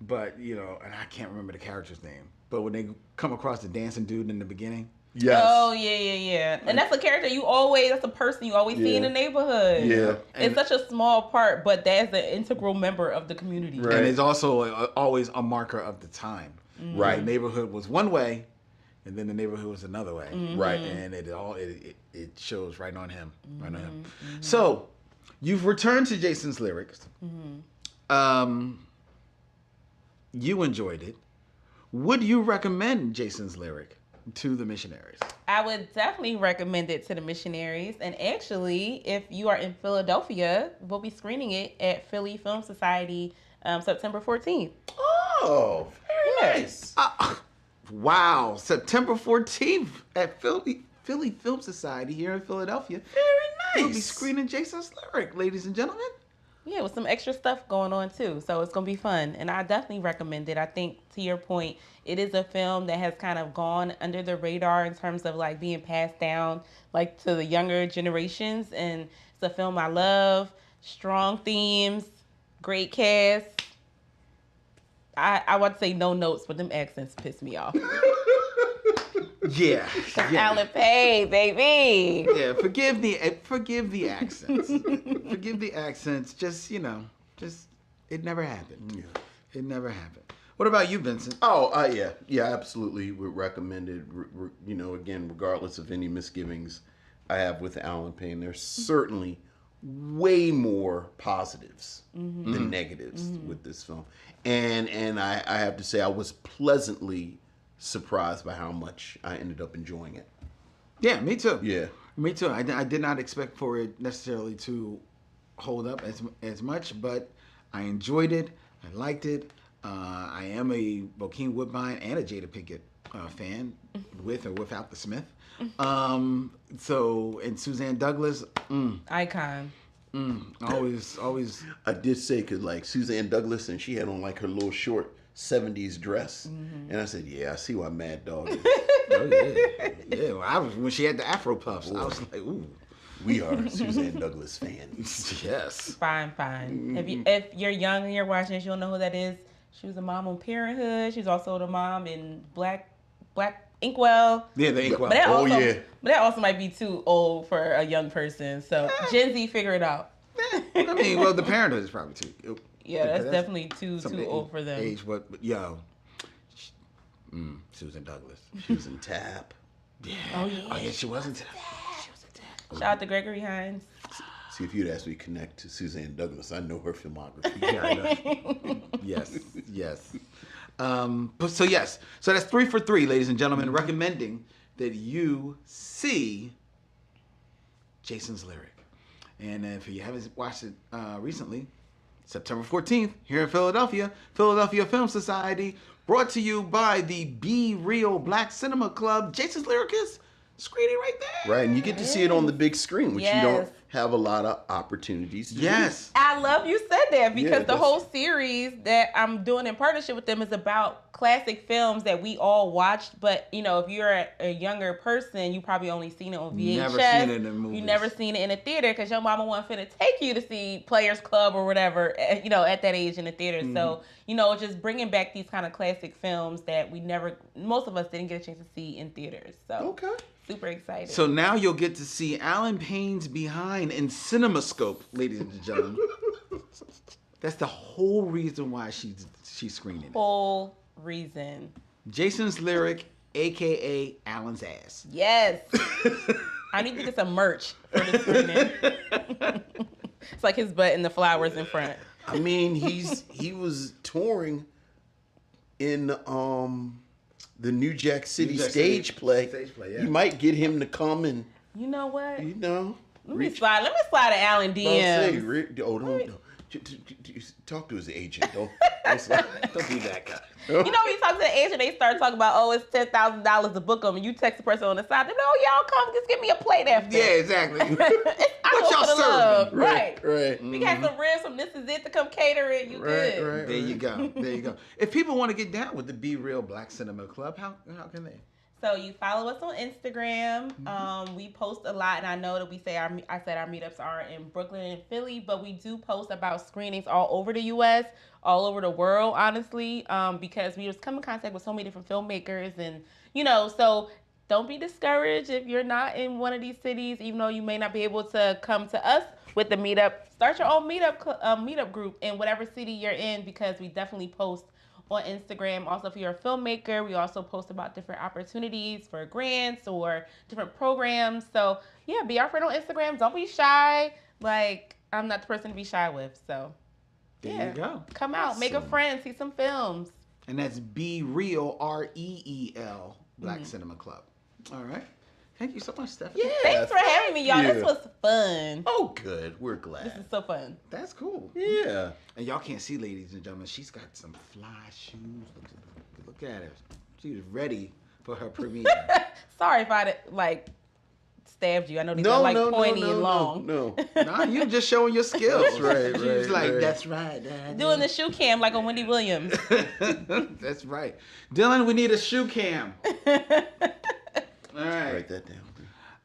but, you know, and I can't remember the character's name, but when they come across the dancing dude in the beginning. Yes. Oh, yeah. And that's a character that's a person you always see in the neighborhood. Yeah. It's such a small part, but that's an integral member of the community. Right. And it's also always a marker of the time. Right. The neighborhood was one way, and then the neighborhood was another way. Right. And it shows right on him. Right on him. So, you've returned to Jason's Lyrics. You enjoyed it. Would you recommend Jason's Lyric to the missionaries? I would definitely recommend it to the missionaries. And actually, if you are in Philadelphia, we'll be screening it at Philly Film Society September 14th. Oh, very nice. Wow. September 14th at Philly Film Society here in Philadelphia. Very We'll nice. be screening Jason's Lyric, ladies and gentlemen. Yeah, with some extra stuff going on too. So it's going to be fun. And I definitely recommend it. I think, to your point, it is a film that has kind of gone under the radar in terms of like being passed down like to the younger generations. And it's a film I love. Strong themes, great cast. I want to say no notes, but them accents piss me off. Yeah. Alan Payne, baby. Yeah, forgive the accents. Forgive the accents. Just, it never happened. Yeah. It never happened. What about you, Vincent? Oh, yeah, absolutely. Would recommend it. Again, regardless of any misgivings I have with Alan Payne, there's certainly way more positives than negatives with this film. And I have to say, I was pleasantly surprised by how much I ended up enjoying it. Yeah, me too. Yeah. Me too. I did not expect for it necessarily to hold up as much, but I enjoyed it. I liked it. I am a Bokeem Woodbine and a Jada Pinkett fan, with or without the Smith. And Suzanne Douglas, Icon. always. I did say, because like Suzanne Douglas, and she had on like her little short 70s dress. And I said, yeah, I see why Mad Dog is. Oh yeah, yeah. Well, when she had the Afro puffs, I was like, ooh. We are Suzanne Douglas fans. Yes. Fine. If you're young and you're watching this, you'll know who that is. She was a mom on Parenthood. She's also the mom in Black Inkwell. Yeah, the Inkwell. But that also might be too old for a young person. So Gen Z, figure it out. I mean, well, the Parenthood is probably too. Yeah, that's definitely too old for them. Age, but yo, Susan Douglas. She was in Tap. Yeah. Oh yeah, she wasn't. Shout out to Gregory Hines. See, if you'd asked me to connect to Suzanne Douglas, I know her filmography. Yeah, I know. Yes. So that's 3 for 3, ladies and gentlemen, recommending that you see Jason's Lyric. And if you haven't watched it recently, September 14th, here in Philadelphia Film Society, brought to you by the Be Real Black Cinema Club. Jason's Lyric is screening right there. Right, and you get to see it on the big screen, which you don't have a lot of opportunities to do. I love you said that, because the that's- whole series that I'm doing in partnership with them is about classic films that we all watched. But, if you're a younger person, you probably only seen it on VHS. Never seen it in movies. You never seen it in a theater because your mama wasn't finna take you to see Players Club or whatever, at that age in the theater. So, just bringing back these kind of classic films that most of us didn't get a chance to see in theaters. So, Okay. super excited. So now you'll get to see Alan Payne's behind in CinemaScope, ladies and gentlemen. That's the whole reason why she's screening it. Whole reason. Jason's Lyric, aka Alan's ass. Yes. I need to get some merch for this screening. It's like his butt and the flowers in front. I mean, he was touring in the New Jack City stage play. Yeah. You might get him to come and You know what? Let me reach. slide to Alan DM. Don't talk to his agent. Don't be that guy. When you talk to the agent, they start talking about, it's $10,000 to book them, and you text the person on the side, y'all come, just give me a plate after. Yeah, exactly. What y'all serving? Right. We got some ribs from This Is It to come cater it. You good. Right. There you go. If people want to get down with the Be Real Black Cinema Club, how can they? So you follow us on Instagram. We post a lot, and I know that I said our meetups are in Brooklyn and Philly, but we do post about screenings all over the U.S., all over the world, honestly, because we just come in contact with so many different filmmakers, and so don't be discouraged if you're not in one of these cities, even though you may not be able to come to us with the meetup. Start your own meetup group in whatever city you're in, because we definitely post on Instagram. Also, if you're a filmmaker, we also post about different opportunities for grants or different programs. So yeah, be our friend on Instagram. Don't be shy. Like, I'm not the person to be shy with. So There you go. Come out, make a friend, see some films. And that's Be Real, REEL, Black Cinema Club. All right. Thank you so much, Stephanie. Yeah. Thanks for having me, y'all. you. This was fun. Oh, good. We're This glad. is so fun. That's cool. Yeah. And y'all can't see, ladies and gentlemen, she's got some fly shoes. Look at her. She's ready for her premiere. Sorry if I stabbed you. I know these are like pointy and long. No. Nah, you just showing your skills. That's right, She was right, like, right. that's right. Dad. Doing the shoe cam like on Wendy Williams. That's right. Dylan, we need a shoe cam. All right. Write that down.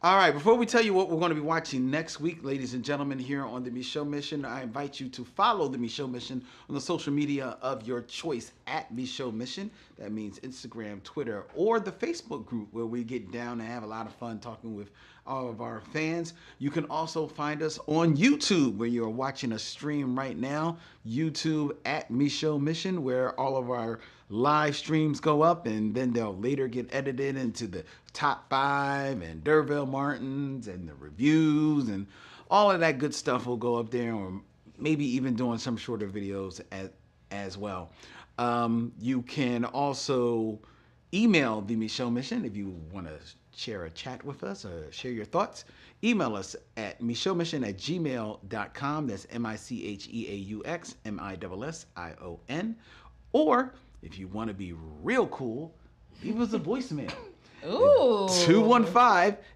All right, before we tell you what we're going to be watching next week, ladies and gentlemen, here on the Micheaux Mission, I invite you to follow the Micheaux Mission on the social media of your choice at Micheaux Mission. That means Instagram, Twitter, or the Facebook group where we get down and have a lot of fun talking with all of our fans. You can also find us on YouTube where you're watching a stream right now. YouTube at Micheaux Mission, where all of our live streams go up and then they'll later get edited into the top 5 and Derville Martins and the reviews and all of that good stuff will go up there, or maybe even doing some shorter videos as well. You can also email the Micheaux Mission if you want to share a chat with us or share your thoughts. Email us at micheauxmission@gmail.com. That's MICHEAUX MISSION. Or if you want to be real cool, leave us a voicemail. Ooh.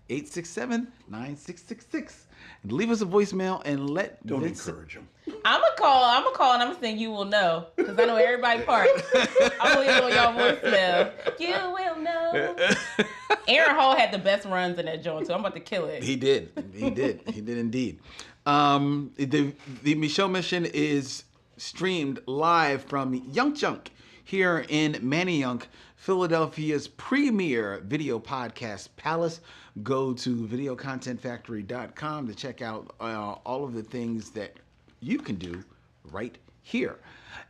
215-867-9666. And leave us a voicemail and Don't Vincent encourage them. I'm gonna call and I'm gonna sing "You Will Know" because I know everybody parts. I'm gonna leave it on y'all voicemail. You will know. Aaron Hall had the best runs in that joint, so I'm about to kill it. He did indeed. The Micheaux Mission is streamed live from Yunk Junk here in Manayunk, Philadelphia's premier video podcast palace. Go to videocontentfactory.com to check out all of the things that you can do right here.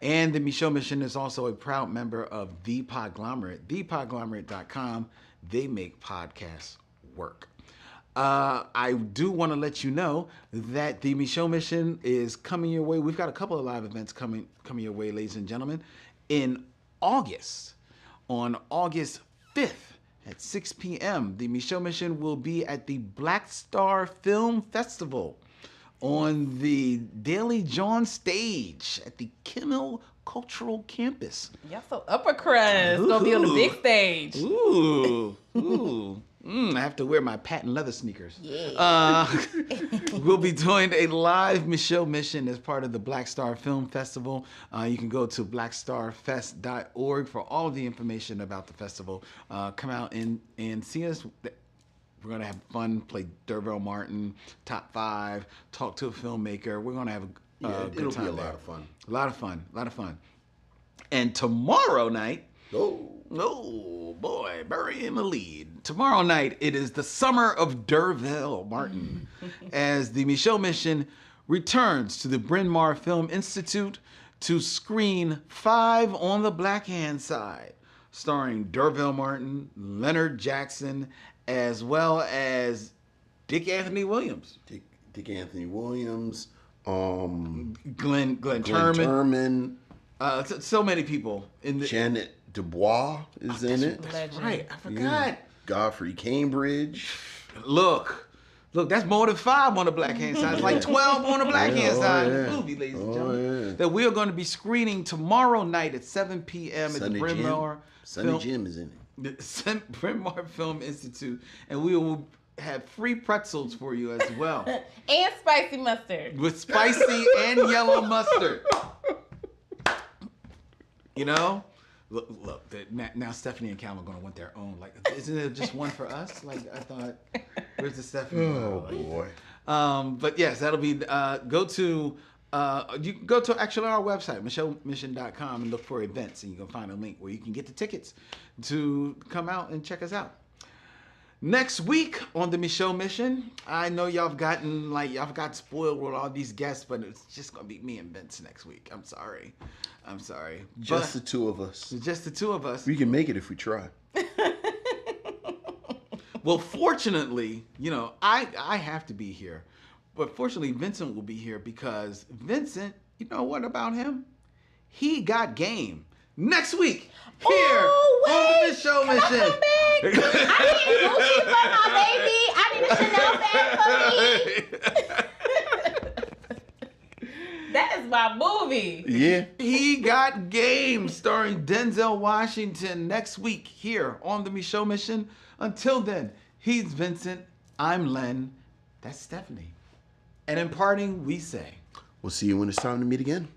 And the Micheaux Mission is also a proud member of The Podglomerate, thepodglomerate.com. They make podcasts work. I do want to let you know that the Micheaux Mission is coming your way. We've got a couple of live events coming your way, ladies and gentlemen. In August, on August 5th at 6 p.m., the Micheaux Mission will be at the Black Star Film Festival on the Daily John stage at the Kimmel Cultural Campus. Y'all so upper crust. Gonna be on the big stage. Ooh. I have to wear my patent leather sneakers. Yeah. We'll be doing a live Micheaux Mission as part of the Black Star Film Festival. You can go to blackstarfest.org for all of the information about the festival. Come out and see us. We're going to have fun, play Derville Martin, top 5, talk to a filmmaker. We're going to have a good time. It'll be a lot of fun. A lot of fun. And tomorrow night, Oh, boy, Barry in the lead. Tomorrow night, it is the summer of Derville Martin as the Micheaux Mission returns to the Bryn Mawr Film Institute to screen 5 on the Black Hand Side, starring Derville Martin, Leonard Jackson, as well as Dick Anthony Williams. Dick Anthony Williams, Glenn Turman, so many people in the Janet Dubois is in it. Legend. right. I forgot. Godfrey Cambridge. Look, that's more than 5 on the Black Hand Side. It's like 12 on the Black Hand Side of the movie, ladies and gentlemen. That we are going to be screening tomorrow night at 7 p.m. at the Bryn Mawr Sonny Jim is in it. the Bryn Mawr Film Institute, and we will have free pretzels for you as well. And spicy mustard. With spicy and yellow mustard. You know? Look, now Stephanie and Cam are going to want their own. Like, isn't it just one for us? Like, I thought, where's the Stephanie? Oh, boy. But yes, that'll be, you can go to actually our website, micheauxmission.com, and look for events, and you can find a link where you can get the tickets to come out and check us out. Next week on the Micheaux Mission, I know y'all got spoiled with all these guests, but it's just gonna be me and Vince next week. I'm sorry. Just the two of us. Just the two of us. We can make it if we try. Well, fortunately, I have to be here, but fortunately, Vincent will be here because Vincent, you know what about him? He got game next week here on the Micheaux Mission. I need Gucci for my baby. I need a Chanel bag for me. That is my movie. Yeah. He Got Game, starring Denzel Washington, next week here on the Micheaux Mission. Until then, he's Vincent. I'm Len. That's Stephanie. And in parting, we say, We'll see you when it's time to meet again.